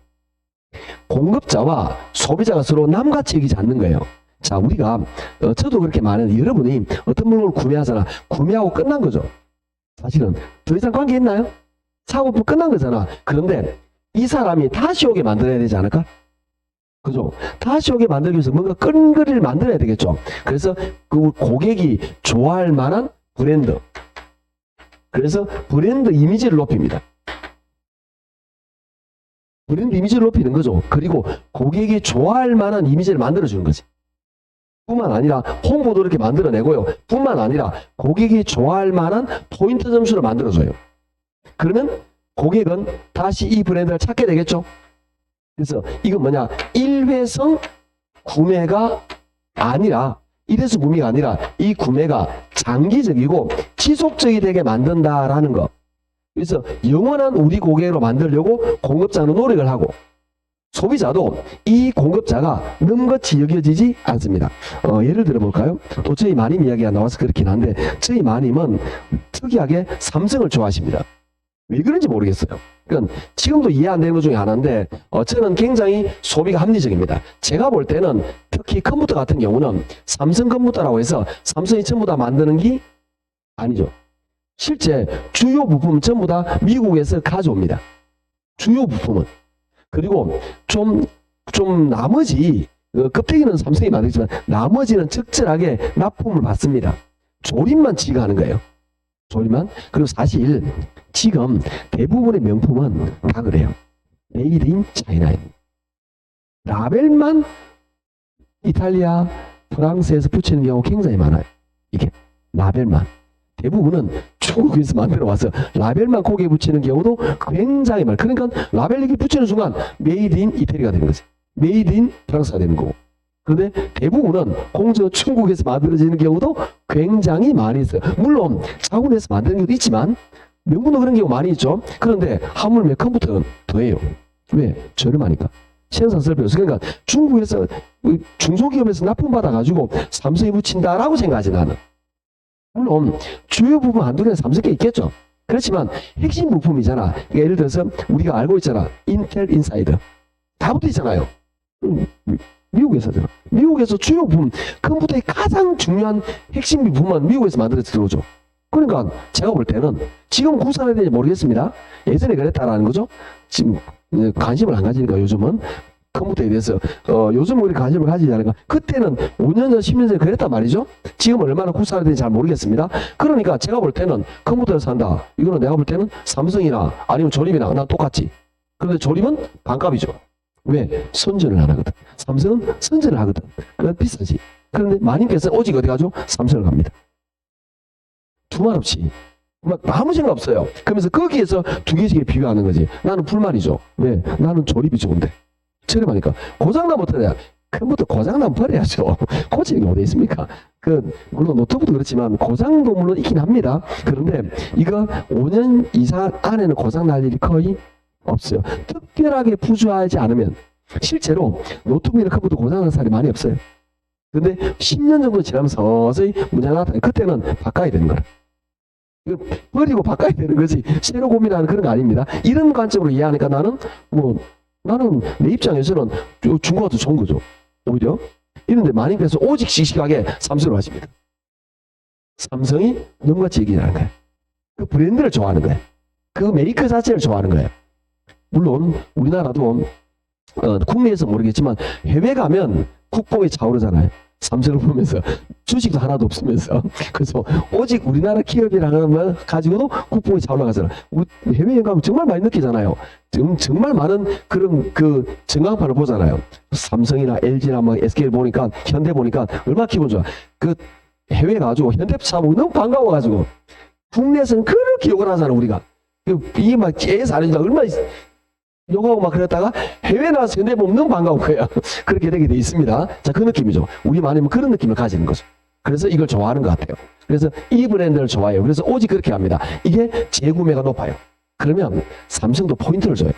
S1: 공급자와 소비자가 서로 남같이 여기지 않는 거예요. 자, 우리가 저도 그렇게 말하는데 여러분이 어떤 물건을 구매하잖아. 구매하고 끝난 거죠. 사실은 더 이상 관계 있나요? 사고품 끝난 거잖아. 그런데 이 사람이 다시 오게 만들어야 되지 않을까? 그죠? 다시 오게 만들기 위해서 뭔가 끈거리를 만들어야 되겠죠. 그래서 그 고객이 좋아할 만한 브랜드. 그래서 브랜드 이미지를 높입니다. 브랜드 이미지를 높이는 거죠. 그리고 고객이 좋아할 만한 이미지를 만들어주는 거지. 뿐만 아니라 홍보도 이렇게 만들어내고요. 뿐만 아니라 고객이 좋아할 만한 포인트 점수를 만들어줘요. 그러면 고객은 다시 이 브랜드를 찾게 되겠죠. 그래서 이건 뭐냐, 일회성 구매가 아니라, 일회성 구매가 아니라 이 구매가 장기적이고 지속적이 되게 만든다라는 거. 그래서 영원한 우리 고객으로 만들려고 공급자는 노력을 하고, 소비자도 이 공급자가 놈같이 여겨지지 않습니다. 예를 들어 볼까요? 또 저희 마님 이야기가 나와서 그렇긴 한데, 저희 마님은 특이하게 삼성을 좋아하십니다. 왜 그런지 모르겠어요. 그러니까 지금도 이해 안 되는 것 중에 하나인데, 저는 굉장히 소비가 합리적입니다. 제가 볼 때는 특히 컴퓨터 같은 경우는 삼성 컴퓨터라고 해서 삼성이 전부 다 만드는 게 아니죠. 실제 주요 부품은 전부 다 미국에서 가져옵니다. 주요 부품은. 그리고 좀 나머지, 껍데기는 삼성이 만들지만 나머지는 적절하게 납품을 받습니다. 조립만 지가 하는 거예요. 조립만. 그리고 사실 지금 대부분의 명품은 다 그래요. 메이드 인 차이나예요. 라벨만 이탈리아, 프랑스에서 붙이는 경우가 굉장히 많아요. 이게 라벨만. 대부분은 중국에서 만들어 와서 라벨만 고개에 붙이는 경우도 굉장히 많아요. 그러니까 라벨 이렇게 붙이는 순간 메이드 인 이태리가 되는 거지. 메이드 인 프랑스가 되는 거고. 그런데 대부분은 공저 중국에서 만들어지는 경우도 굉장히 많이 있어요. 물론 자국에서 만드는 경우도 있지만 명분도 그런 경우 많이 있죠. 그런데 하물며 컴퓨터는 더해요. 왜? 저렴하니까. 생산성을 배워서. 그러니까 중국에서 중소기업에서 납품받아가지고 삼성이 붙인다라고 생각하지 나는. 물론 주요 부분 한두 개는 삼성 게 있겠죠. 그렇지만 핵심 부품이잖아. 예를 들어서 우리가 알고 있잖아. 인텔 인사이드. 다 붙어 있잖아요. 미국에서잖아. 미국에서 주요 부품, 컴퓨터의 가장 중요한 핵심 부품은 미국에서 만들어서 들어오죠. 그러니까 제가 볼 때는 지금 국산화해야 되는지 모르겠습니다. 예전에 그랬다라는 거죠. 지금 관심을 안 가지니까 요즘은 컴퓨터에 대해서 요즘 우리 관심을 가지지 않으니까, 그때는 5년 전 10년 전에 그랬단 말이죠. 지금 얼마나 국산화되는지 잘 모르겠습니다. 그러니까 제가 볼 때는 컴퓨터를 산다, 이거는 내가 볼 때는 삼성이나 아니면 조립이나 난 똑같지. 그런데 조립은 반값이죠. 왜? 선전을 안 하거든. 삼성은 선전을 하거든. 그건 비싸지. 그런데 마님께서 오직 어디 가죠? 삼성을 갑니다. 두말 없이. 막 아무 생각 없어요. 그러면서 거기에서 두 개씩 비교하는 거지. 나는 불만이죠. 왜? 나는 조립이 좋은데. 저렴하니까. 고장나면 어떡해야? 컴퓨터 고장나면 버려야죠. 고치는 게 어디 있습니까? 물론 노트북도 그렇지만 고장도 물론 있긴 합니다. 그런데 이거 5년 이상 안에는 고장날 일이 거의 없어요. 특별하게 부주하지 않으면. 실제로 노트북이나 컴퓨터 고장나는 사람이 많이 없어요. 근데 10년 정도 지나면서 서서히 문제가 나타나요. 그때는 바꿔야 되는 거라. 버리고 바꿔야 되는 거지. 새로 고민하는 그런 거 아닙니다. 이런 관점으로 이해하니까 나는 내 입장에서는 중고가 더 좋은 거죠. 오히려. 이런데 마님께서 오직 씩씩하게 삼성으로 하십니다. 삼성이 너무같이 얘기하는 거예요. 그 브랜드를 좋아하는 거예요. 그 메이커 자체를 좋아하는 거예요. 물론 우리나라도 국내에서 모르겠지만 해외 가면 국뽕이 차오르잖아요. 삼성을 보면서 주식도 하나도 없으면서. 그래서 오직 우리나라 기업이라는 걸 가지고도 국뽕이 차올라가잖아요. 해외에 가면 정말 많이 느끼잖아요. 정말 많은 그런 전광판을 보잖아요. 삼성이나 LG나 SK를 보니까, 현대 보니까 얼마나 기분 좋아. 해외 가지고 현대차 보고 너무 반가워가지고. 국내에서는 그렇게 욕을 하잖아 우리가. 이게 막 째서 안 해준다 얼마나 욕하고 막 그랬다가 해외 나와서 현대 보면 너무 반가운 거예요. 그렇게 되게 돼 있습니다. 자, 그 느낌이죠. 우리 마님은 그런 느낌을 가지는 거죠. 그래서 이걸 좋아하는 것 같아요. 그래서 이 브랜드를 좋아해요. 그래서 오직 그렇게 합니다. 이게 재구매가 높아요. 그러면 삼성도 포인트를 줘요.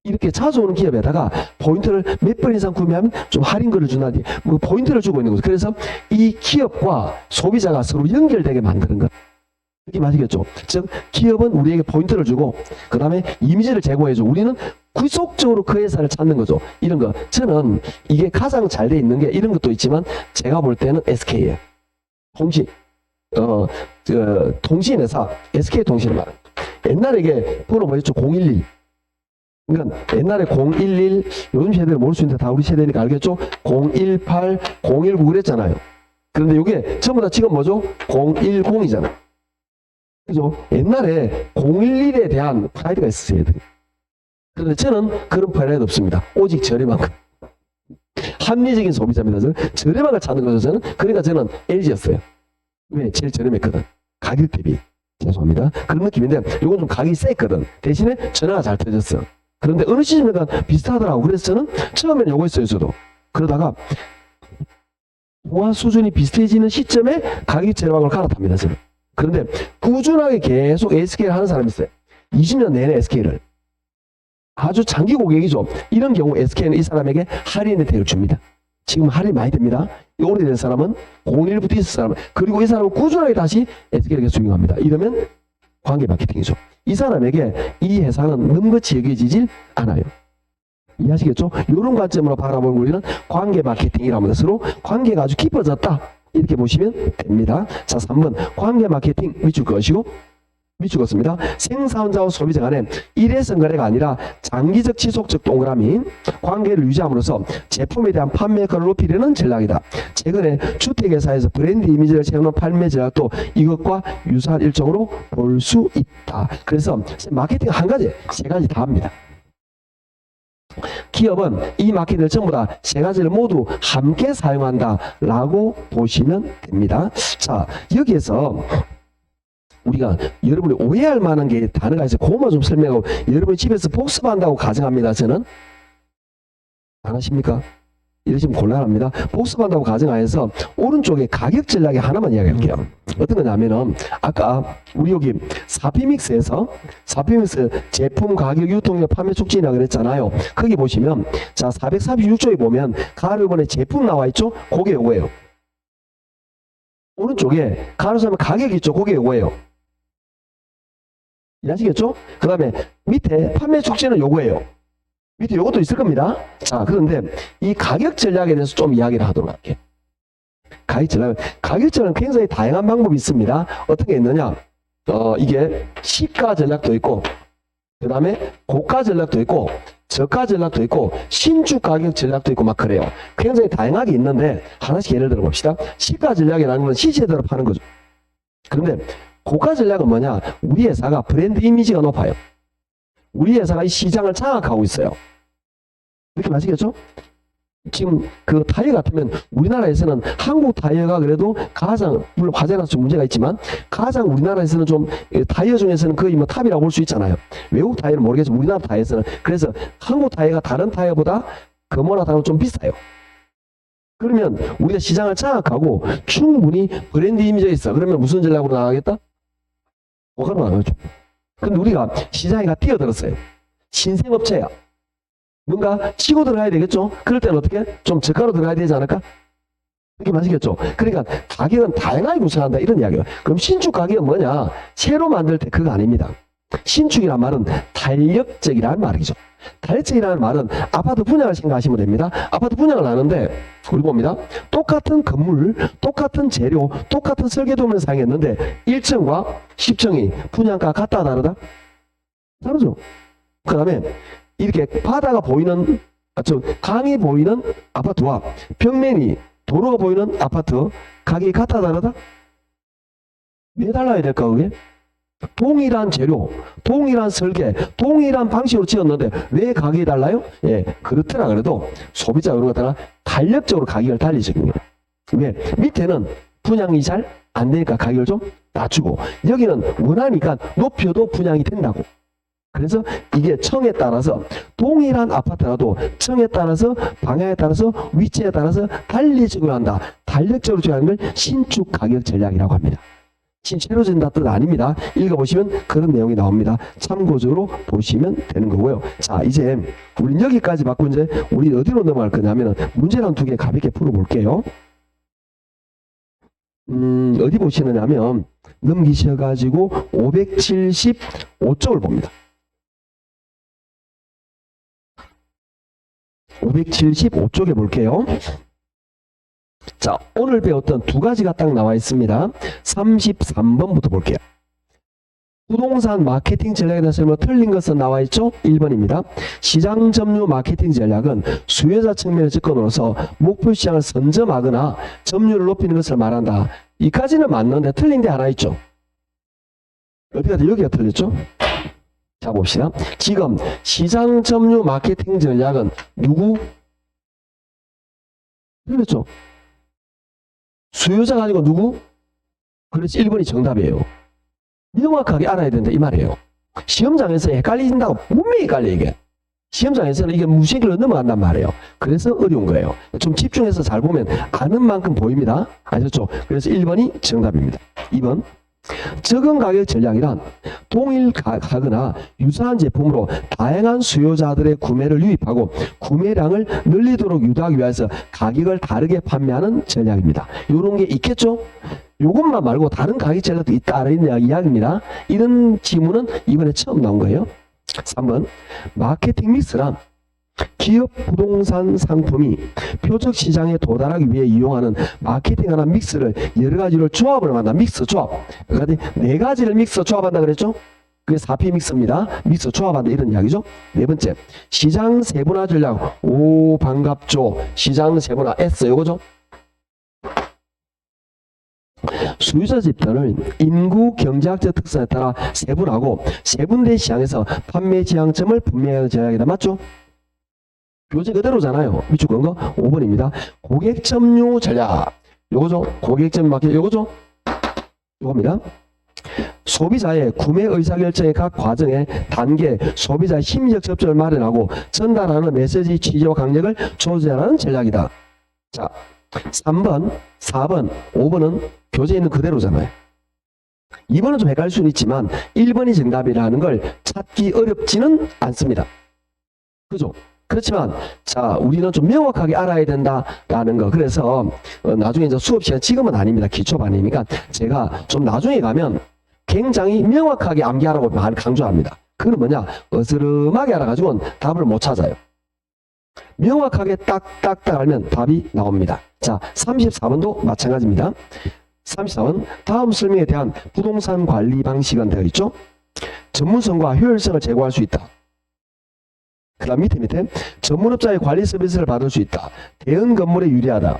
S1: 이렇게 자주 오는 기업에다가 포인트를 몇 번 이상 구매하면 좀 할인거를 준다든지 포인트를 주고 있는 거죠. 그래서 이 기업과 소비자가 서로 연결되게 만드는 것. 이게 맞겠죠? 즉 기업은 우리에게 포인트를 주고 그 다음에 이미지를 제공해줘. 우리는 구속적으로 그 회사를 찾는 거죠. 이런 거. 저는 이게 가장 잘 돼 있는 게 이런 것도 있지만 제가 볼 때는 SK예요. 통신. 통신회사 SK통신을 말합니다. 옛날에 이게 번호 뭐였죠? 011. 그러니까 옛날에 011 요즘 세대를 모를 수 있는데 다 우리 세대니까 알겠죠? 018, 019 그랬잖아요. 그런데 이게 전부 다 지금 뭐죠? 010이잖아요. 그죠? 옛날에 011에 대한 프라이드가 있었어요, 얘들이. 그런데 저는 그런 편에도 없습니다. 오직 저렴한 것. 합리적인 소비자입니다. 저는 저렴한 걸 찾는 거죠. 저는. 그러니까 저는 LG였어요. 왜? 제일 저렴했거든. 가격 대비. 죄송합니다. 그런 느낌인데 이건 좀 가격이 셌거든. 대신에 전화가 잘 터졌어. 그런데 어느 시점에가 비슷하더라고. 그래서 저는 처음에는 요거 했어요. 저도. 그러다가 통화 수준이 비슷해지는 시점에 가격 저렴한 걸 갈아탑니다. 저는. 그런데 꾸준하게 계속 SK를 하는 사람이 있어요. 20년 내내 SK를. 아주 장기 고객이죠. 이런 경우 SK는 이 사람에게 할인 혜택을 줍니다. 지금 할인 많이 됩니다. 오래된 사람은 01부터 있을 사람은 그리고 이 사람은 꾸준하게 다시 SK를 계속 수용합니다. 이러면 관계 마케팅이죠. 이 사람에게 이 회사는 놈같이 여겨지질 않아요. 이해하시겠죠? 이런 관점으로 바라보는 우리는 관계 마케팅이라고 합니다. 서로 관계가 아주 깊어졌다. 이렇게 보시면 됩니다. 자, 3번 관계 마케팅 밑줄 그으시고 밑줄 그었습니다. 생산자와 소비자 간의 일회성 거래가 아니라 장기적 지속적 동그라미 관계를 유지함으로써 제품에 대한 판매가를 높이려는 전략이다. 최근에 주택회사에서 브랜드 이미지를 채우는 판매 전략도 이것과 유사한 일종으로 볼 수 있다. 그래서 마케팅 한 가지, 세 가지 다 합니다. 기업은 이 마케팅을 전부 다 세 가지를 모두 함께 사용한다라고 보시면 됩니다. 자, 여기에서 우리가 여러분이 오해할 만한 게 단어가 있어요. 그것만 좀 설명하고 여러분이 집에서 복습한다고 가정합니다. 저는 안 하십니까? 이러시면 곤란합니다. 복습한다고 가정하에서 오른쪽에 가격 전략에 하나만 이야기할게요. 어떤 거냐면은 아까 우리 여기 사피믹스에서 사피믹스 제품 가격 유통력 판매 촉진이라고 그랬잖아요. 거기 보시면 자 446쪽에 보면 가로번에 제품 나와 있죠? 그게 요거예요. 오른쪽에 가로세면 가격이 있죠? 그게 요거예요. 이해하시겠죠? 그 다음에 밑에 판매 촉진은 요거예요. 밑에 요것도 있을 겁니다. 자, 그런데 이 가격 전략에 대해서 좀 이야기를 하도록 할게요. 가격 전략은 굉장히 다양한 방법이 있습니다. 어떻게 있느냐? 이게 시가 전략도 있고, 그 다음에 고가 전략도 있고, 저가 전략도 있고, 신축 가격 전략도 있고, 막 그래요. 굉장히 다양하게 있는데, 하나씩 예를 들어 봅시다. 시가 전략이라는 건 시세대로 파는 거죠. 그런데 고가 전략은 뭐냐? 우리 회사가 브랜드 이미지가 높아요. 우리 회사가 이 시장을 장악하고 있어요. 이렇게 아시겠죠? 지금 그 타이어 같으면 우리나라에서는 한국 타이어가 그래도 가장 물론 화재라서 좀 문제가 있지만 가장 우리나라에서는 좀 타이어 중에서는 거의 뭐 탑이라고 볼 수 있잖아요. 외국 타이어는 모르겠지만 우리나라 타이어에서는 그래서 한국 타이어가 다른 타이어보다 금호나 다른 좀 비싸요. 그러면 우리가 시장을 장악하고 충분히 브랜드 이미지가 있어. 그러면 무슨 전략으로 나가겠다? 고가로 나가죠. 근데 우리가 시장에 뛰어들었어요. 신생업체야. 뭔가 치고 들어가야 되겠죠? 그럴 때는 어떻게? 좀 저가로 들어가야 되지 않을까? 이렇게 마시겠죠? 그러니까 가격은 다양하게 구성한다 이런 이야기예요. 그럼 신축 가격은 뭐냐? 새로 만들 때 그거 아닙니다. 신축이란 말은 탄력적이라는 말이죠. 탄력적이라는 말은 아파트 분양을 생각하시면 됩니다. 아파트 분양을 하는데 우리 봅니다. 똑같은 건물, 똑같은 재료, 똑같은 설계도면을 사용했는데 1층과 10층이 분양가 같다 다르다? 다르죠. 그 다음에 이렇게 바다가 보이는 강이 보이는 아파트와 벽면이 도로가 보이는 아파트 가격이 같다 다르다? 왜 달라야 될까 그게? 동일한 재료, 동일한 설계, 동일한 방식으로 지었는데 왜 가격이 달라요? 예, 그렇더라 그래도 소비자 그런 것들은 탄력적으로 가격을 달리시는 거예요. 왜? 밑에는 분양이 잘 안 되니까 가격을 좀 낮추고 여기는 원하니까 높여도 분양이 된다고. 그래서 이게 층에 따라서 동일한 아파트라도 층에 따라서 방향에 따라서 위치에 따라서 달리 적용한다. 탄력적으로 적용하는 걸 신축 가격 전략이라고 합니다. 신체로 준다 뜻 아닙니다. 읽어보시면 그런 내용이 나옵니다. 참고적으로 보시면 되는 거고요. 자, 이제 우린 여기까지 받고 이제 우리 어디로 넘어갈 거냐면 문제랑 두 개 가볍게 풀어볼게요. 어디 보시느냐면 넘기셔가지고 575쪽을 봅니다. 575쪽에 볼게요. 자, 오늘 배웠던 두 가지가 딱 나와 있습니다. 33번부터 볼게요. 부동산 마케팅 전략에 대해서 뭐 틀린 것은 나와 있죠? 1번입니다. 시장 점유 마케팅 전략은 수요자 측면의 접근으로서 목표 시장을 선점하거나 점유율을 높이는 것을 말한다. 이까지는 맞는데 틀린 데 하나 있죠? 어디가 여기가 틀렸죠? 자, 봅시다. 지금 시장 점유 마케팅 전략은 누구? 그렇죠. 수요자가 아니고 누구? 그렇지. 1번이 정답이에요. 명확하게 알아야 된다 이 말이에요. 시험장에서 헷갈린다고 분명히 헷갈려 이게. 시험장에서는 이게 무식으로 넘어간단 말이에요. 그래서 어려운 거예요. 좀 집중해서 잘 보면 아는 만큼 보입니다. 아셨죠? 그래서 1번이 정답입니다. 2번. 적은 가격 전략이란 동일하거나 유사한 제품으로 다양한 수요자들의 구매를 유입하고 구매량을 늘리도록 유도하기 위해서 가격을 다르게 판매하는 전략입니다. 이런 게 있겠죠? 요것만 말고 다른 가격 전략도 있다는 이야기입니다. 이런 지문은 이번에 처음 나온 거예요. 3번. 마케팅 믹스란 기업 부동산 상품이 표적 시장에 도달하기 위해 이용하는 마케팅하는 믹스를 여러 가지로 조합을 한다. 믹스 조합. 그러니까 네 가지를 믹스 조합한다 그랬죠? 그게 4P 믹스입니다. 믹스 조합한다 이런 이야기죠. 네 번째. 시장 세분화 전략. 오 반갑죠. 시장 세분화 S 요거죠. 수요자 집단을 인구 경제학적 특성에 따라 세분하고 세분된 시장에서 판매 지향점을 분명하게 전략이다. 맞죠? 교재 그대로잖아요. 밑줄 건 거 5번입니다. 고객 점유 전략. 요거죠. 고객 점유 마케팅 요거죠. 요겁니다. 소비자의 구매 의사결정의 각 과정에 단계 소비자의 심리적 접촉을 마련하고 전달하는 메시지 취지와 강력을 조절하는 전략이다. 자, 3번, 4번, 5번은 교재에 있는 그대로잖아요. 2번은 좀 헷갈릴 수는 있지만 1번이 정답이라는 걸 찾기 어렵지는 않습니다. 그죠? 그렇지만 자 우리는 좀 명확하게 알아야 된다라는 거. 그래서 나중에 이제 수업 시간 지금은 아닙니다. 기초반이니까 제가 좀 나중에 가면 굉장히 명확하게 암기하라고 많이 강조합니다. 그건 뭐냐? 어스름하게 알아가지고는 답을 못 찾아요. 명확하게 딱딱딱 알면 답이 나옵니다. 자 34번도 마찬가지입니다. 34번 다음 설명에 대한 부동산 관리 방식은 되어 있죠. 전문성과 효율성을 제고할 수 있다. 그 다음 밑에 전문업자의 관리 서비스를 받을 수 있다. 대형 건물에 유리하다.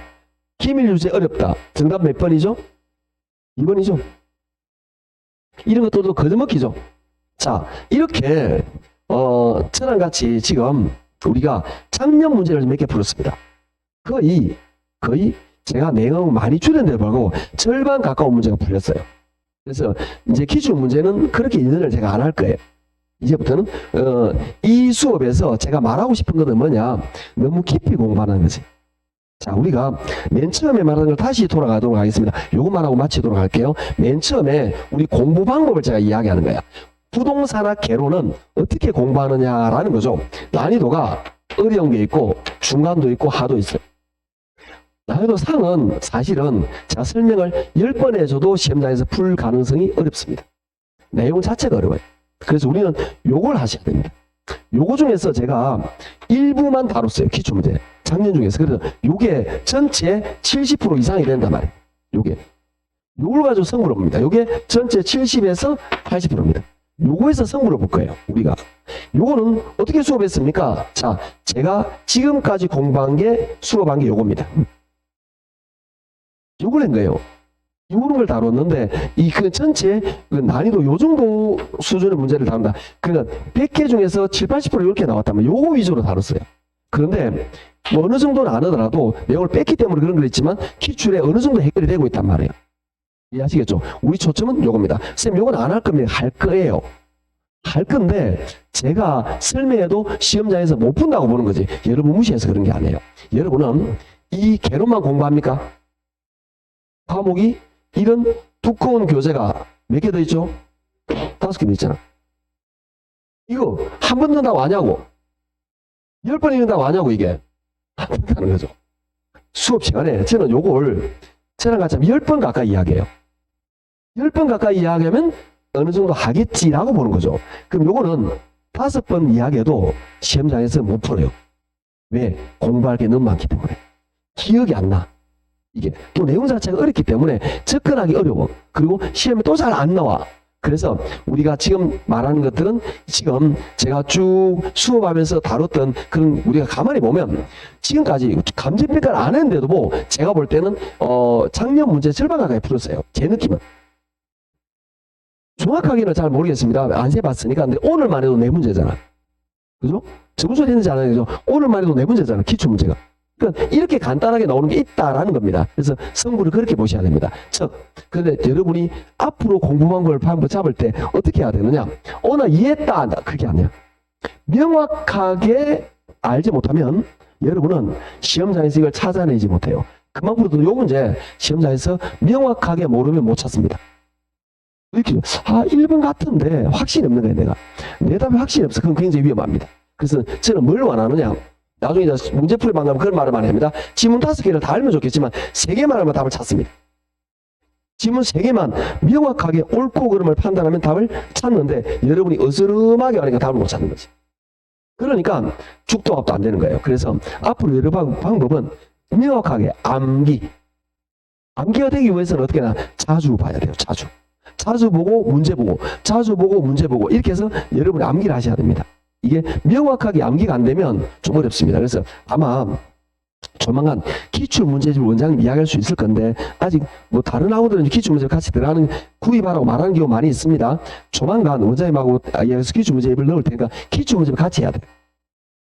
S1: 기밀 유지 어렵다. 정답 몇 번이죠? 2번이죠. 이런 것들도 거저먹기죠. 자 이렇게 저랑 같이 지금 우리가 작년 문제를 몇 개 풀었습니다. 거의 제가 내용 많이 줄였는데 불구하고 절반 가까운 문제가 풀렸어요. 그래서 이제 기출 문제는 그렇게 인연을 제가 안 할 거예요. 이제부터는 이 수업에서 제가 말하고 싶은 것은 뭐냐, 너무 깊이 공부하는 거지. 자 우리가 맨 처음에 말하는 걸 다시 돌아가도록 하겠습니다. 요것만 하고 마치도록 할게요. 맨 처음에 우리 공부 방법을 제가 이야기하는 거야. 부동산학 개론은 어떻게 공부하느냐라는 거죠. 난이도가 어려운 게 있고 중간도 있고 하도 있어요. 난이도 상은 사실은 제가 설명을 10번 해줘도 시험장에서 풀 가능성이 어렵습니다. 내용 자체가 어려워요. 그래서 우리는 요걸 하셔야 됩니다. 요거 중에서 제가 일부만 다뤘어요. 기출문제. 작년 중에서. 그래서 요게 전체 70% 이상이 된단 말이에요. 요걸 가지고 성분을 봅니다. 요게 전체 70에서 80%입니다. 요거에서 성분을 볼 거예요. 우리가. 요거는 어떻게 수업했습니까? 자, 제가 지금까지 공부한 게 수업한 게 요겁니다. 요걸 한 거예요. 요런 걸 다뤘는데 그 전체 난이도 요 정도 수준의 문제를 다룬다. 그러니까 100개 중에서 7, 80% 이렇게 나왔다면 요거 위주로 다뤘어요. 그런데 뭐 어느 정도는 안 하더라도 내용을 뺐기 때문에 그런 거있지만 기출에 어느 정도 해결이 되고 있단 말이에요. 이해하시겠죠? 우리 초점은 요겁니다. 쌤 요건 안 할 겁니다. 할 거예요. 할 건데 제가 설명해도 시험장에서 못 푼다고 보는 거지. 여러분 무시해서 그런 게 아니에요. 여러분은 이 개론만 공부합니까? 과목이 이런 두꺼운 교재가 몇 개 더 있죠? 5개 더 있잖아. 이거 한 번 넣는다고 아냐고. 10번 읽는다고 아냐고 이게. 안 된다는 거죠. 수업 시간에 저는 요걸 저랑 같이 10번 가까이 이야기해요. 10번 가까이 이야기하면 어느 정도 하겠지라고 보는 거죠. 그럼 요거는 5번 이야기해도 시험장에서 못 풀어요. 왜? 공부할 게 너무 많기 때문에. 기억이 안 나. 이게 또 내용 자체가 어렵기 때문에 접근하기 어려워. 그리고 시험에 또 잘 안 나와. 그래서 우리가 지금 말하는 것들은 지금 제가 쭉 수업하면서 다뤘던 그런 우리가 가만히 보면 지금까지 감정평가를 안 했는데도 뭐 제가 볼 때는 작년 문제 절반 가까이 풀었어요. 제 느낌은. 정확하게는 잘 모르겠습니다. 안 세봤으니까. 근데 오늘만 해도 네 문제잖아. 그죠? 점수 됐는지 안 하는지 오늘만 해도 네 문제잖아. 기출문제가. 그러니까 이렇게 간단하게 나오는 게 있다라는 겁니다. 그래서 성분을 그렇게 보셔야 됩니다. 즉, 근데 여러분이 앞으로 공부한 걸 한번 잡을 때 어떻게 해야 되느냐? 나 이해했다. 그렇게 안 해요. 명확하게 알지 못하면 여러분은 시험장에서 이걸 찾아내지 못해요. 그만큼도 요 문제 시험장에서 명확하게 모르면 못 찾습니다. 이렇게 1번 같은데 확신이 없는 거예요. 내 답이 확신이 없어. 그건 굉장히 위험합니다. 그래서 저는 뭘 원하느냐? 나중에 이제 문제풀이 만나면 그런 말을 많이 합니다. 지문 5개를 다 알면 좋겠지만 3개만 알면 답을 찾습니다. 지문 3개만 명확하게 옳고 그름을 판단하면 답을 찾는데 여러분이 어스름하게 하니까 답을 못 찾는 거지. 그러니까 죽도 밥도 안 되는 거예요. 그래서 앞으로 여러 방법은 명확하게 암기가 되기 위해서는 어떻게 하나 자주 봐야 돼요. 자주 보고 문제 보고 자주 보고 문제 보고 이렇게 해서 여러분이 암기를 하셔야 됩니다. 이게 명확하게 암기가 안 되면 좀 어렵습니다. 그래서 아마 조만간 기출문제집 원장님 이야기할 수 있을 건데 아직 뭐 다른 학우들은 기출문제를 같이 들어가는 구입하라고 말하는 경우 많이 있습니다. 조만간 원장님하고 이야기해서 기출문제집을 넣을 테니까 기출문제를 같이 해야 돼요.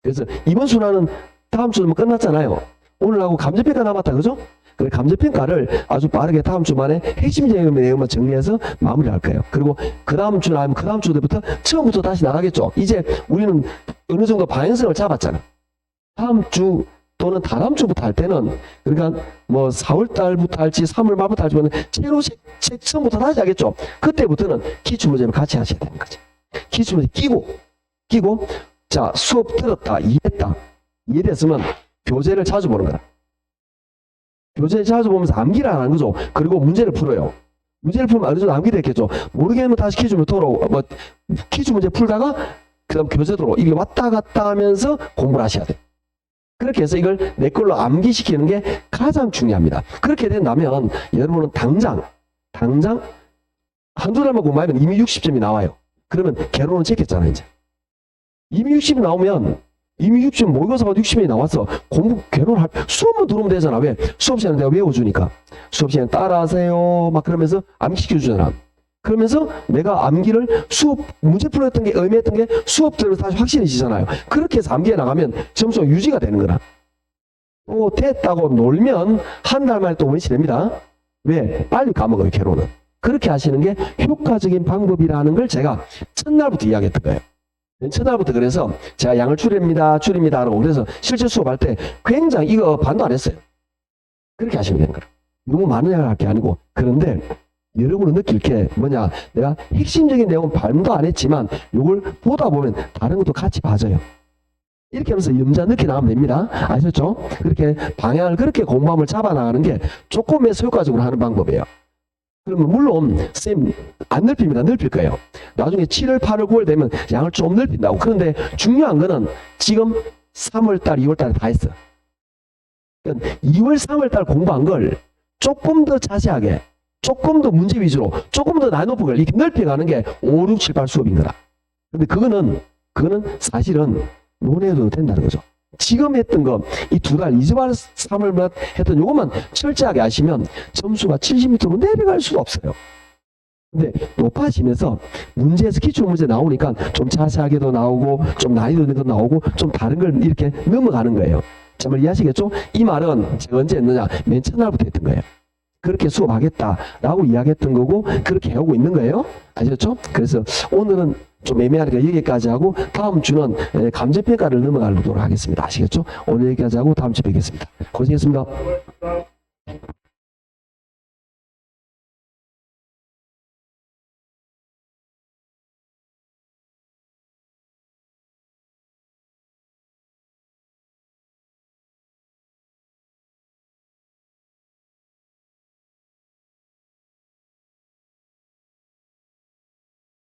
S1: 그래서 이번 순환은 다음 주면 끝났잖아요. 오늘하고 감정평가 남았다. 그죠? 그 감정평가를 아주 빠르게 다음 주 만에 핵심적인 내용만 정리해서 마무리할 거예요. 그리고 그 다음 주나 아니면 그 다음 주부터 처음부터 다시 나가겠죠. 이제 우리는 어느 정도 방향성을 잡았잖아. 다음 주 또는 다다음 주부터 할 때는 그러니까 뭐 4월 달부터 할지 3월 말부터 할지 새로 책 처음부터 다시 하겠죠. 그때부터는 기출문제를 같이 하셔야 되는 거지. 기출문제 끼고 자 수업 들었다 이해했다 이해됐으면 교재를 자주 보는 거다. 교재 자주 보면서 암기를 안 하는 거죠. 그리고 문제를 풀어요. 문제를 풀면 어느 정도 암기됐겠죠. 모르겠으면 다시 퀴즈문제 돌아오고 퀴즈 문제 풀다가 그 다음 교재 들어오고 이게 왔다 갔다 하면서 공부를 하셔야 돼요. 그렇게 해서 이걸 내 걸로 암기시키는 게 가장 중요합니다. 그렇게 된다면 여러분은 당장 한두 달만 공부하면 이미 60점이 나와요. 그러면 개론은 찍겠잖아요. 이제 이미 60이 나오면 이미 60 모의고사 봐도 60이 나왔어. 공부 괴로울 수업만 들어오면 되잖아. 왜? 수업 시간에 내가 외워주니까. 수업 시간에 따라하세요. 막 그러면서 암기시켜주잖아. 그러면서 내가 암기를 수업 문제 풀었던 게 의미했던 게 수업 들어서 다시 확실해지잖아요. 그렇게 해서 암기해 나가면 점수가 유지가 되는 거라. 됐다고 놀면 한 달 만에 또 원시 됩니다. 왜? 빨리 까먹어요. 괴로는. 그렇게 하시는 게 효과적인 방법이라는 걸 제가 첫날부터 이야기했던 거예요. 첫날부터 그래서 제가 양을 줄입니다 하고 그래서 실제 수업할 때 굉장히 이거 반도 안 했어요. 그렇게 하시면 되는 거예요. 너무 많은 양을 할 게 아니고. 그런데 여러분은 느낄 게 뭐냐, 내가 핵심적인 내용은 발음도 안 했지만 이걸 보다 보면 다른 것도 같이 봐져요. 이렇게 하면서 염자 넣게 나가면 됩니다. 아셨죠? 그렇게 방향을 그렇게 공부함을 잡아나가는 게 조금에서 효과적으로 하는 방법이에요. 그러면 물론 쌤 안 넓힙니다. 넓힐 거예요. 나중에 7월, 8월, 9월 되면 양을 좀 넓힌다고. 그런데 중요한 거는 지금 3월달, 2월달에 다 했어. 그러니까 2월, 3월달 공부한 걸 조금 더 자세하게, 조금 더 문제 위주로, 조금 더 나눠본 걸 이렇게 넓혀가는 게 5, 6, 7, 8 수업인 거다. 근데 그거는 사실은 논해도 된다는 거죠. 지금 했던 거, 이 2달, 2월, 3월 했던 요것만 철저하게 아시면 점수가 70m로 내려갈 수가 없어요. 근데 높아지면서 문제에서 기출문제 나오니까 좀 자세하게도 나오고, 좀 난이도도 나오고, 좀 다른 걸 이렇게 넘어가는 거예요. 정말 이해하시겠죠? 이 말은 제가 언제 했느냐? 맨 첫날부터 했던 거예요. 그렇게 수업하겠다라고 이야기했던 거고, 그렇게 해오고 있는 거예요. 아셨죠? 그래서 오늘은 좀 애매하니까 여기까지 하고 다음 주는 감정평가를 넘어가도록 하겠습니다. 아시겠죠? 오늘 여기까지 하고 다음 주에 뵙겠습니다. 고생했습니다.